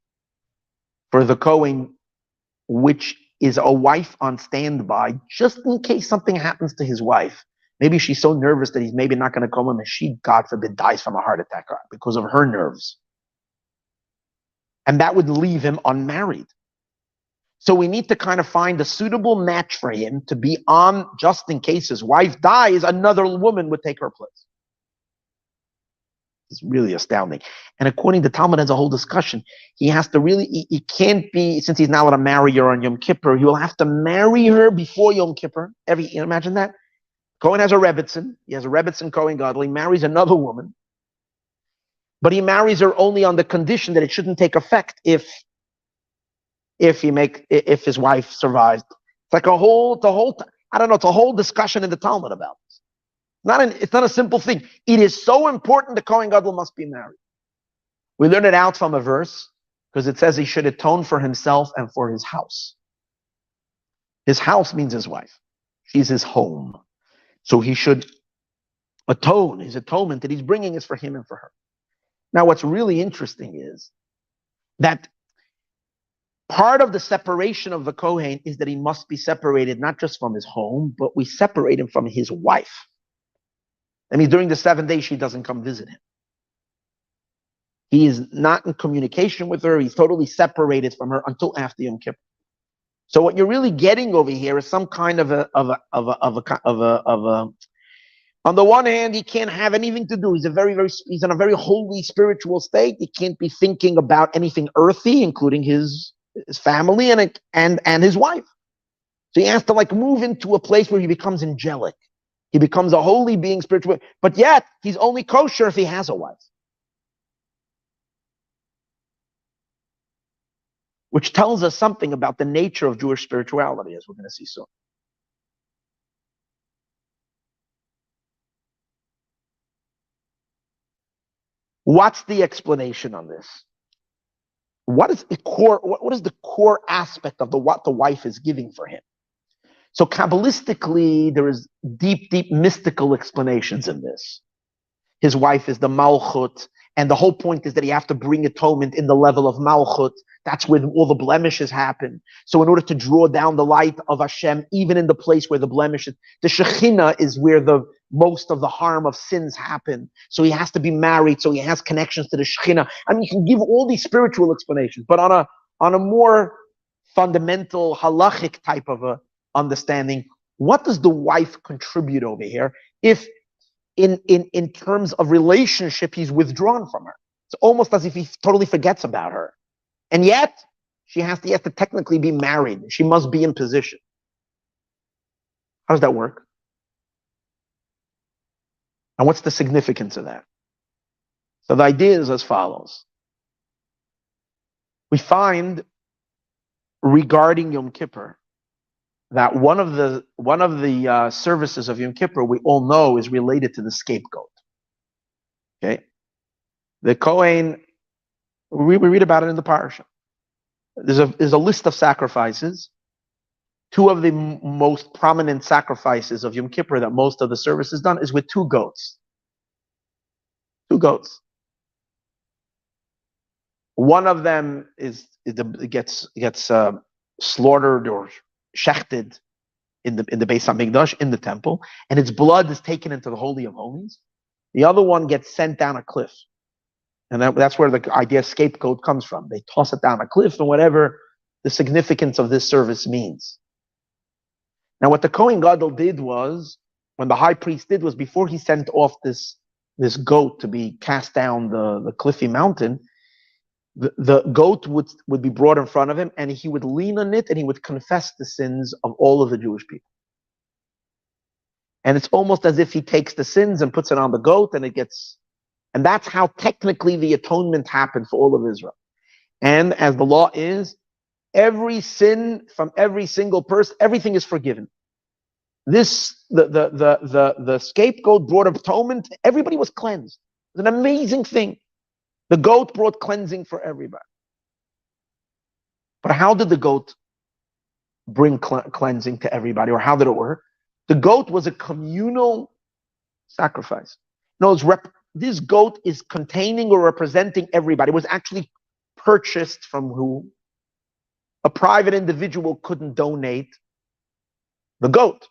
for the Kohen, which is a wife on standby, just in case something happens to his wife. Maybe she's so nervous that he's maybe not going to come home, and she, God forbid, dies from a heart attack because of her nerves. And that would leave him unmarried. So we need to kind of find a suitable match for him to be on, just in case his wife dies, another woman would take her place. It's really astounding. And according to Talmud, there's a whole discussion. He has to he can't be, since he's not allowed to marry her on Yom Kippur, he will have to marry her before Yom Kippur. Imagine that. Cohen has a Rebbitzin. He has a Rebbitzin Kohen Gadol. He marries another woman. But he marries her only on the condition that it shouldn't take effect if his wife survives. It's like a whole discussion in the Talmud about this. It's not a simple thing. It is so important the Kohen Gadol must be married. We learn it out from a verse because it says he should atone for himself and for his house. His house means his wife. She's his home. So he should atone. His atonement that he's bringing is for him and for her. Now, what's really interesting is that part of the separation of the Kohen is that he must be separated not just from his home, but we separate him from his wife. I mean, during the 7 days, she doesn't come visit him. He is not in communication with her. He's totally separated from her until after Yom Kippur. So what you're really getting over here is some kind of a on the one hand, he can't have anything to do. He's in a very holy spiritual state. He can't be thinking about anything earthy, including his family and his wife. So he has to move into a place where he becomes angelic. He becomes a holy being, spiritual, but yet he's only kosher if he has a wife. Which tells us something about the nature of Jewish spirituality, as we're going to see soon. What's the explanation on this? What is the core aspect of what the wife is giving for him? So Kabbalistically, there is deep mystical explanations in this. His wife is the Malchut, and the whole point is that you have to bring atonement in the level of Malchut. That's where all the blemishes happen. So in order to draw down the light of Hashem, even in the place where the blemishes, the Shekhinah is where the most of the harm of sins happen. So he has to be married, so he has connections to the Shekhinah. I mean, you can give all these spiritual explanations, but on a more fundamental halachic type of a understanding, what does the wife contribute over here if in terms of relationship he's withdrawn from her? It's almost as if he totally forgets about her. And yet she has to technically be married. She must be in position. How does that work? And what's the significance of that? So the idea is as follows. We find regarding Yom Kippur that one of the services of Yom Kippur we all know is related to the scapegoat. Okay, the Kohen, we read about it in the parasha. There's a list of sacrifices two of the most prominent sacrifices of Yom Kippur that most of the service is done is with two goats. Two goats. One of them gets slaughtered or shechted in the Beis Hamikdash, in the temple, and its blood is taken into the Holy of Holies. The other one gets sent down a cliff, and that's where the idea of scapegoat comes from. They toss it down a cliff, and whatever the significance of this service means. Now, what the Kohen Gadol did was, when the high priest did was, before he sent off this goat to be cast down the cliffy mountain, the goat would be brought in front of him, and he would lean on it, and he would confess the sins of all of the Jewish people. And it's almost as if he takes the sins and puts it on the goat, and that's how technically the atonement happened for all of Israel. And as the law is, every sin from every single person, everything is forgiven. The scapegoat brought atonement. Everybody was cleansed. It's an amazing thing. The goat brought cleansing for everybody. But how did the goat bring cleansing to everybody, or how did it work? The goat was a communal sacrifice. No, this goat is containing or representing everybody. It was actually purchased from who? A private individual couldn't donate the goat.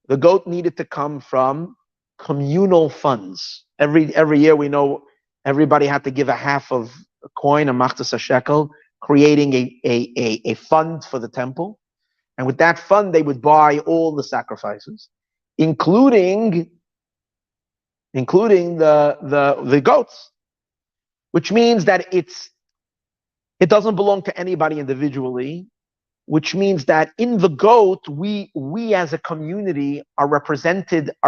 The goat needed to come from communal funds. Every year, we know everybody had to give a half of a coin, a machzas, a shekel, creating a fund for the temple. And with that fund, they would buy all the sacrifices, including the goats, which means that it doesn't belong to anybody individually, which means that in the goat, we as a community are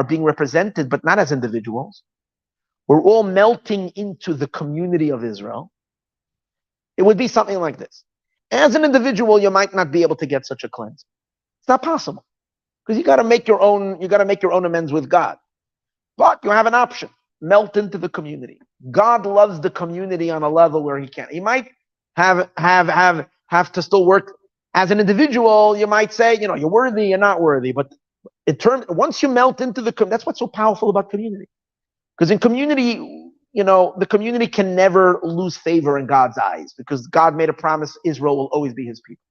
being represented, but not as individuals. We're all melting into the community of Israel. It would be something like this. As an individual, you might not be able to get such a cleanse. It's not possible, because you got to make your own amends with God. But you have an option: melt into the community. God loves the community on a level where He can't. He might have to still work as an individual. You might say, you're worthy, you're not worthy. But once you melt into that's what's so powerful about community. Because in community, the community can never lose favor in God's eyes, because God made a promise: Israel will always be His people.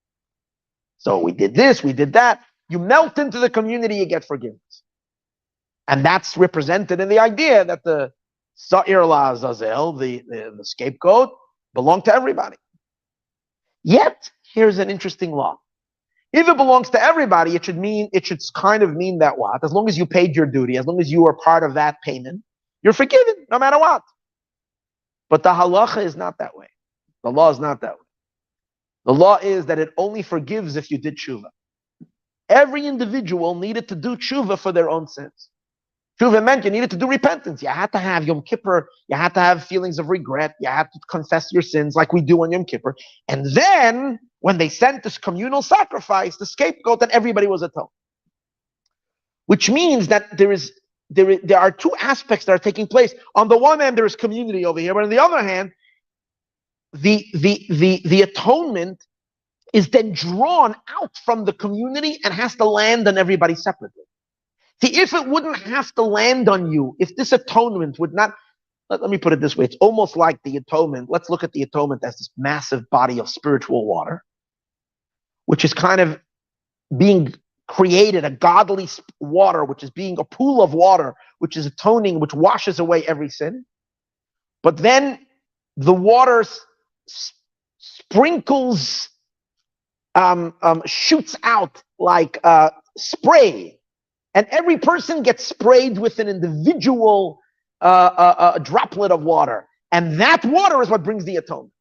So we did this, we did that. You melt into the community, you get forgiveness. And that's represented in the idea that the Sa'ir La'azazel, the scapegoat, belonged to everybody. Yet, here's an interesting law. If it belongs to everybody, it should kind of mean that what? As long as you paid your duty, as long as you are part of that payment, you're forgiven, no matter what. But the halacha is not that way. The law is not that way. The law is that it only forgives if you did tshuva. Every individual needed to do tshuva for their own sins. Tshuva meant you needed to do repentance. You had to have Yom Kippur. You had to have feelings of regret. You had to confess your sins like we do on Yom Kippur. And then, when they sent this communal sacrifice, the scapegoat, then everybody was atoned. Which means that there are two aspects that are taking place. On the one hand, there is community over here, but on the other hand, the atonement is then drawn out from the community and has to land on everybody separately. See, if it wouldn't have to land on you, if this atonement would not, let me put it this way, it's almost like the atonement. Let's look at the atonement as this massive body of spiritual water, which is kind of being created, a godly water, which is being a pool of water, which is atoning, which washes away every sin. But then the water sprinkles, shoots out like spray, and every person gets sprayed with an individual droplet of water, and that water is what brings the atonement.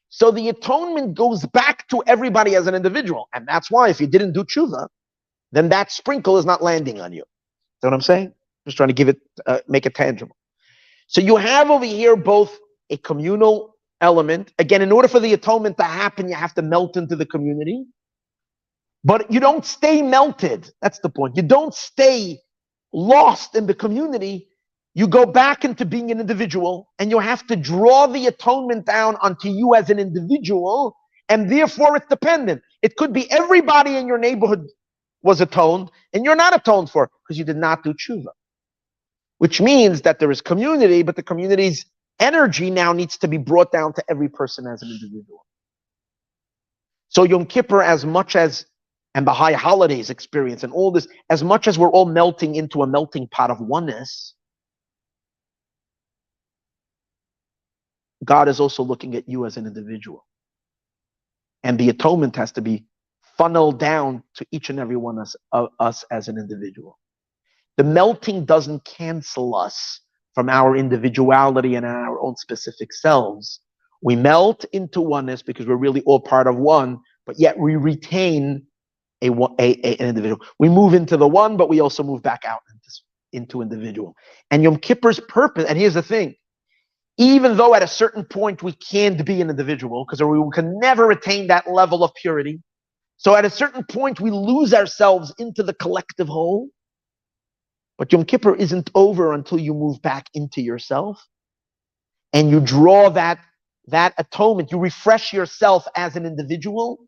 So the atonement goes back to everybody as an individual, and that's why if you didn't do tshuva, then that sprinkle is not landing on you. See what I'm saying? Just trying to make it tangible. So you have over here both a communal element. Again, in order for the atonement to happen, you have to melt into the community. But you don't stay melted. That's the point. You don't stay lost in the community. You go back into being an individual, and you have to draw the atonement down onto you as an individual, and therefore it's dependent. It could be everybody in your neighborhood was atoned, and you're not atoned for because you did not do tshuva. Which means that there is community, but the community's energy now needs to be brought down to every person as an individual. So Yom Kippur, as much as, and the high holidays experience and all this, as much as we're all melting into a melting pot of oneness, God is also looking at you as an individual. And the atonement has to be funneled down to each and every one of us as an individual. The melting doesn't cancel us from our individuality and our own specific selves. We melt into oneness because we're really all part of one, but yet we retain an individual. We move into the one, but we also move back out into individual. And Yom Kippur's purpose, and here's the thing, even though at a certain point we can't be an individual, because we can never attain that level of purity, so at a certain point we lose ourselves into the collective whole, but Yom Kippur isn't over until you move back into yourself and you draw that atonement. You refresh yourself as an individual,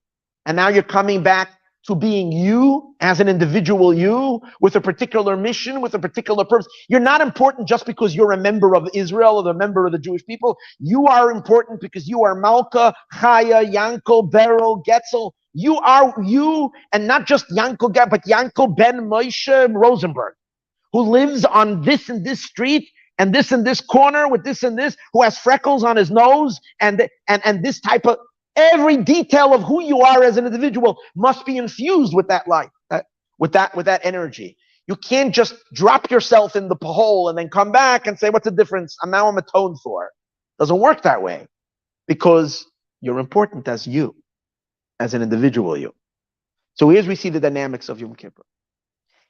and now you're coming back to being you as an individual, you with a particular mission, with a particular purpose. You're not important just because you're a member of Israel or a member of the Jewish people. You are important because you are Malka, Chaya, Yankel, Beryl, Getzel. You are you, and not just Yankel, but Yankel ben Moshe Rosenberg, who lives on this and this street and this corner with this and this, who has freckles on his nose and this type of, every detail of who you are as an individual must be infused with that light, with that energy. You can't just drop yourself in the hole and then come back and say, what's the difference? Now I'm atoned for. It doesn't work that way, because you're important as you, as an individual you. So here's we see the dynamics of Yom Kippur.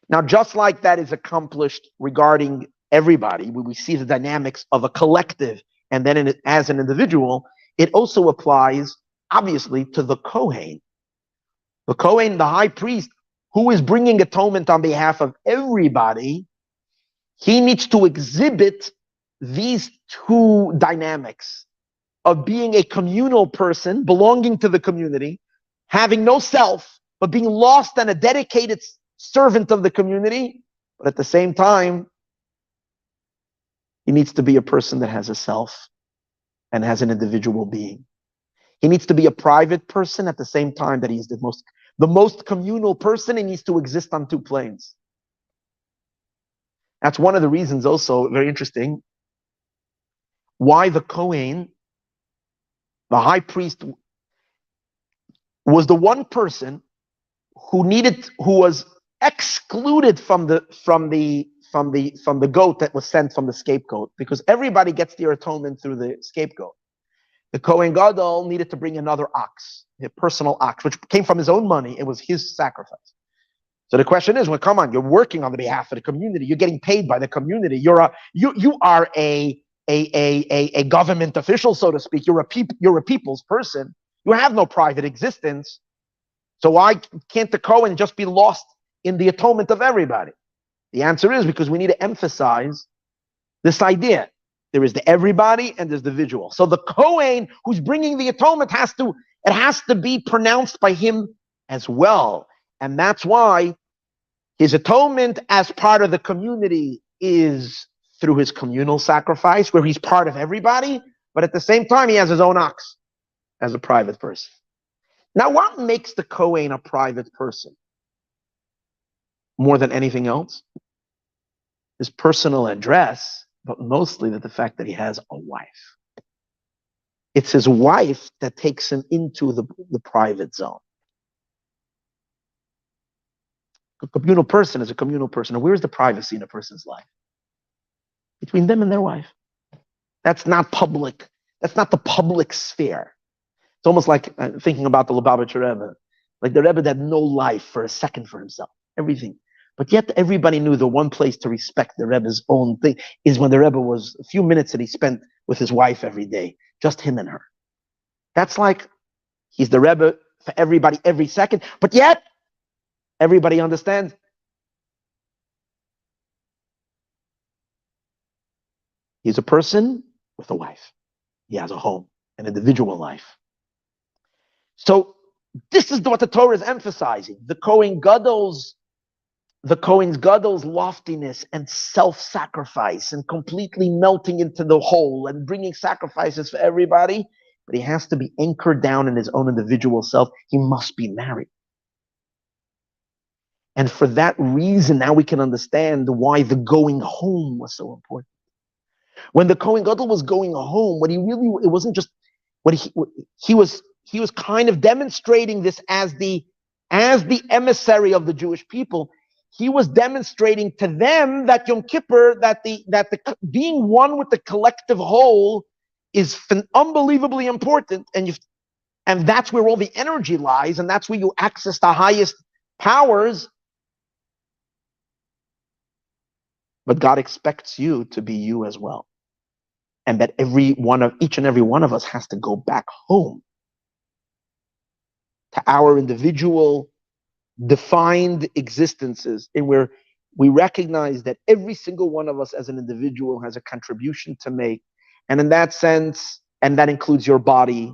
Now, just like that is accomplished regarding everybody, we see the dynamics of a collective and then as an individual, it also applies, obviously, to the Kohen. The Kohen, the high priest, who is bringing atonement on behalf of everybody, he needs to exhibit these two dynamics of being a communal person, belonging to the community, having no self, but being lost and a dedicated servant of the community, but at the same time, he needs to be a person that has a self and has an individual being. He needs to be a private person at the same time that he's the most communal person. He needs to exist on two planes. That's one of the reasons also, very interesting, why the Kohen, the high priest, was the one person who was excluded from the goat that was sent from the scapegoat, because everybody gets their atonement through the scapegoat. The Kohen Gadol needed to bring another ox, a personal ox, which came from his own money. It was his sacrifice. So the question is, well, come on, you're working on the behalf of the community. You're getting paid by the community. You are a government official, so to speak. You're a people's person. You have no private existence. So why can't the Kohen just be lost in the atonement of everybody? The answer is because we need to emphasize this idea. There is the everybody and there's the individual. So the Kohen who's bringing the atonement has to be pronounced by him as well. And that's why his atonement as part of the community is through his communal sacrifice, where he's part of everybody, but at the same time, he has his own ox as a private person. Now, what makes the Kohen a private person more than anything else? His personal address, but mostly the fact that he has a wife. It's his wife that takes him into the private zone. A communal person is a communal person. And where's the privacy in a person's life? Between them and their wife. That's not public. That's not the public sphere. It's almost like thinking about the Lubavitcher Rebbe. Like the Rebbe had no life for a second for himself. Everything. But yet everybody knew the one place to respect the Rebbe's own thing is when the Rebbe was a few minutes that he spent with his wife every day. Just him and her. That's like he's the Rebbe for everybody every second. But yet everybody understands. He's a person with a wife. He has a home, an individual life. So This is what the Torah is emphasizing. The Kohen Gadol's loftiness and self-sacrifice and completely melting into the whole and bringing sacrifices for everybody, but he has to be anchored down in his own individual self. He must be married. And for that reason, now we can understand why the going home was so important. When the Kohen Gadol was going home, it wasn't just what he was kind of demonstrating this as the emissary of the Jewish people. He was demonstrating to them that Yom Kippur, that the being one with the collective whole is unbelievably important, and that's where all the energy lies, and that's where you access the highest powers. But God expects you to be you as well. And that each and every one of us has to go back home to our individual defined existences, and where we recognize that every single one of us as an individual has a contribution to make. And in that sense, and that includes your body,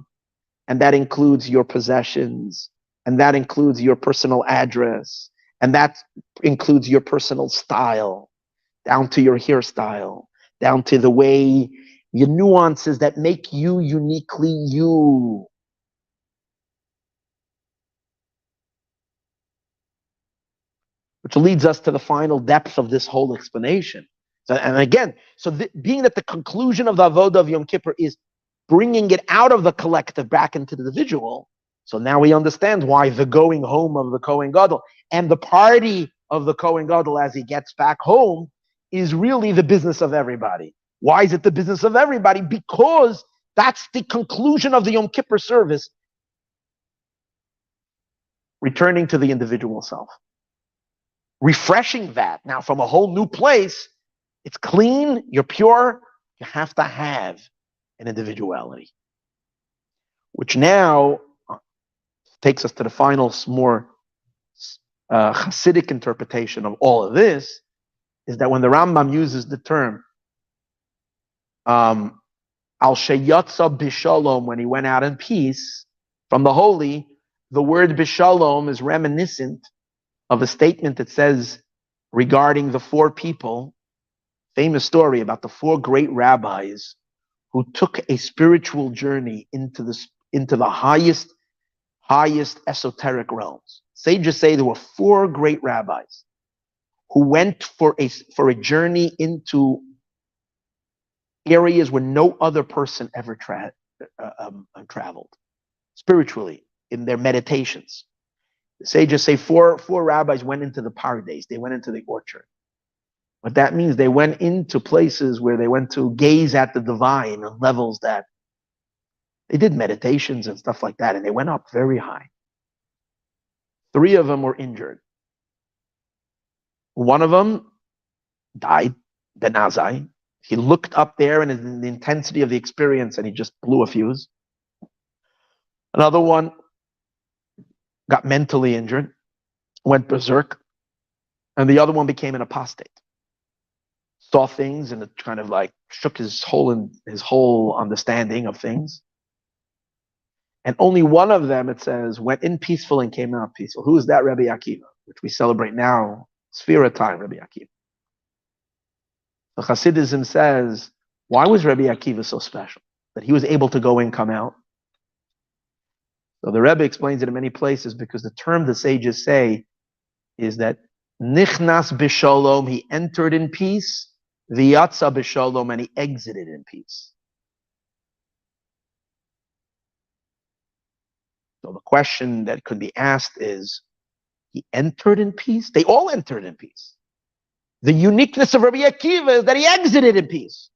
and that includes your possessions, and that includes your personal address, and that includes your personal style, down to your hairstyle, down to the way, your nuances that make you uniquely you. Which leads us to the final depth of this whole explanation. And again, being that the conclusion of the Avodah of Yom Kippur is bringing it out of the collective back into the individual, so now we understand why the going home of the Kohen Gadol and the party of the Kohen Gadol as he gets back home is really the business of everybody. Why is it the business of everybody? Because that's the conclusion of the Yom Kippur service, returning to the individual self. Refreshing that now from a whole new place. It's clean, you're pure, you have to have an individuality. Which now takes us to the final, more Hasidic interpretation of all of this, is that when the Rambam uses the term al sheyatza b'shalom, when he went out in peace from the holy, the word b'shalom is reminiscent of a statement that says regarding the four people, famous story about the four great rabbis who took a spiritual journey into the highest esoteric realms. Sages say there were four great rabbis who went for a journey into areas where no other person ever traveled spiritually in their meditations. The sages say four rabbis went into the paradise. They went into the orchard. What that means, they went into places where they went to gaze at the divine on levels that they did meditations and stuff like that, and they went up very high. 3 of them were injured. One of them died, Ben Azai. He looked up there and in the intensity of the experience, and he just blew a fuse. Another one got mentally injured, went berserk, and the other one became an apostate. Saw things and it kind of like shook his whole understanding of things. And only one of them, it says, went in peaceful and came out peaceful. Who is that? Rabbi Akiva, which we celebrate now, Sphira time, Rabbi Akiva. The Hasidism says, why was Rabbi Akiva so special? That he was able to go in, come out. So the Rebbe explains it in many places, because the term the sages say is that nichnas b'shalom, he entered in peace, v'yatza b'shalom, and he exited in peace. So the question that could be asked is, he entered in peace? They all entered in peace. The uniqueness of Rabbi Akiva is that he exited in peace.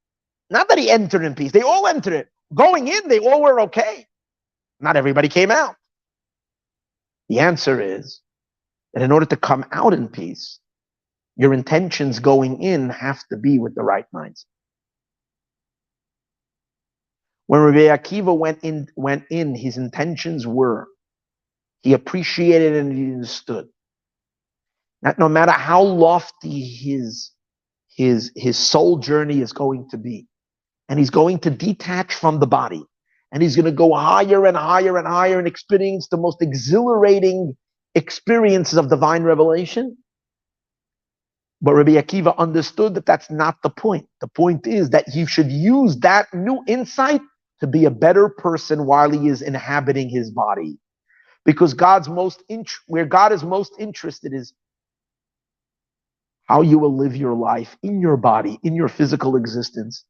Not that he entered in peace. They all entered it. Going in, they all were okay. Not everybody came out. The answer is that in order to come out in peace, your intentions going in have to be with the right mindset. When Rabbi Akiva went in, his intentions were, he appreciated and he understood that no matter how lofty his soul journey is going to be, and he's going to detach from the body, And he's going to go higher and higher and higher and experience the most exhilarating experiences of divine revelation. But Rabbi Akiva understood that that's not the point. The point is that he should use that new insight to be a better person while he is inhabiting his body. Because where God is most interested is how you will live your life in your body, in your physical existence.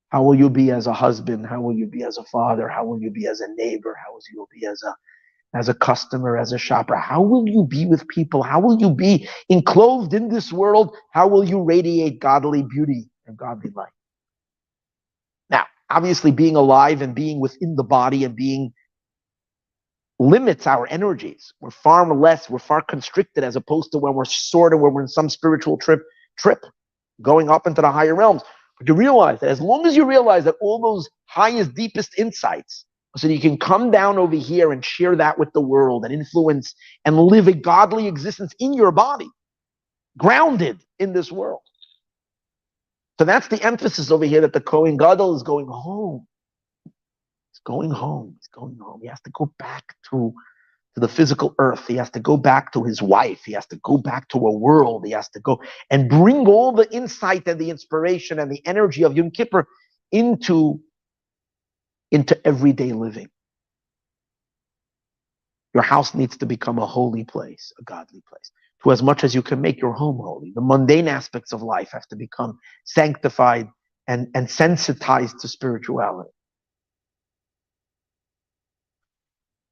How will you be as a husband? How will you be as a father? How will you be as a neighbor? How will you be as a customer, as a shopper? How will you be with people? How will you be enclosed in this world? How will you radiate godly beauty and godly light? Now, obviously, being alive and being within the body and being limits our energies. We're far constricted as opposed to when we're in some spiritual trip, going up into the higher realms. But you realize that as long as you realize that all those highest, deepest insights, so you can come down over here and share that with the world and influence and live a godly existence in your body, grounded in this world. So that's the emphasis over here that the Kohen Gadol is going home. He's going home. He's going home. He has to go back to the physical earth. He has to go back to his wife. He has to go back to a world. He has to go and bring all the insight and the inspiration and the energy of Yom Kippur into everyday living. Your house needs to become a holy place, a godly place. To as much as you can make your home holy. The mundane aspects of life have to become sanctified and sensitized to spirituality.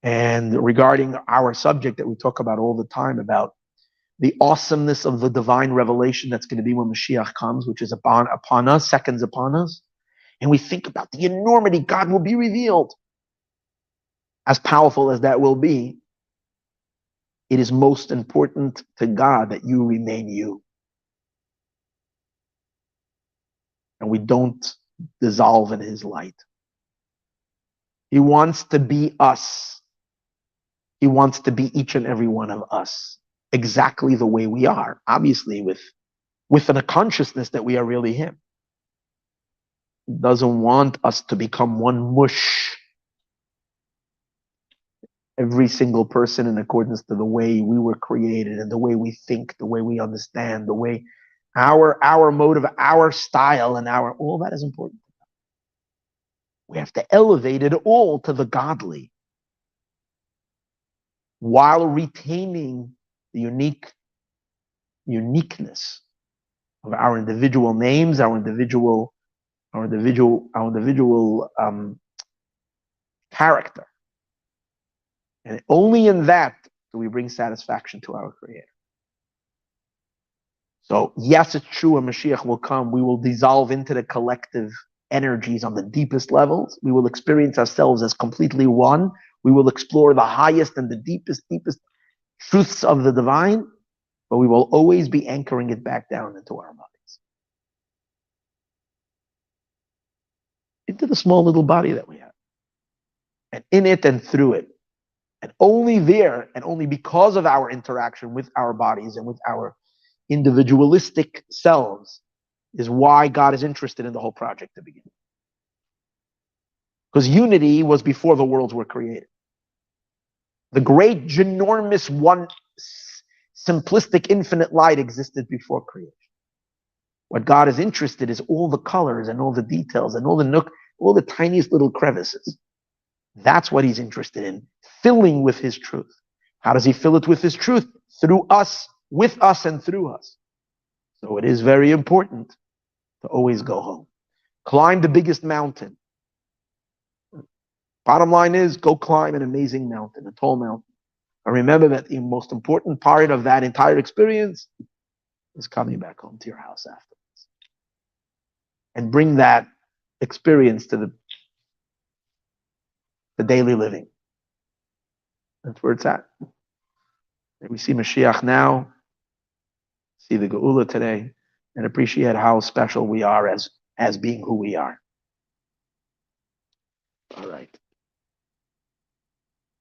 And regarding our subject that we talk about all the time, about the awesomeness of the divine revelation that's going to be when Mashiach comes, which is upon us, seconds upon us, and we think about the enormity God will be revealed. As powerful as that will be, it is most important to God that you remain you. And we don't dissolve in his light. He wants to be us. He wants to be each and every one of us, exactly the way we are, obviously with a consciousness that we are really him. He doesn't want us to become one mush. Every single person in accordance to the way we were created and the way we think, the way we understand, the way our motive, our style, and all that is important. We have to elevate it all to the godly while retaining the uniqueness of our individual names, our individual character. And only in that do we bring satisfaction to our Creator. So yes, it's true, when Mashiach will come, we will dissolve into the collective energies on the deepest levels. We will experience ourselves as completely one. We will explore the highest and the deepest truths of the divine, but we will always be anchoring it back down into our bodies. Into the small little body that we have. And in it and through it. And only there, and only because of our interaction with our bodies and with our individualistic selves, is why God is interested in the whole project to begin. Because unity was before the worlds were created. The great, ginormous, one, simplistic, infinite light existed before creation. What God is interested in is all the colors and all the details and all the tiniest little crevices. That's what he's interested in, filling with his truth. How does he fill it with his truth? Through us, with us, and through us. So it is very important to always go home. Climb the biggest mountain. Bottom line is, go climb an amazing mountain, a tall mountain. And remember that the most important part of that entire experience is coming back home to your house afterwards. And bring that experience to the daily living. That's where it's at. And we see Mashiach now, see the Geula today, and appreciate how special we are as being who we are. All right.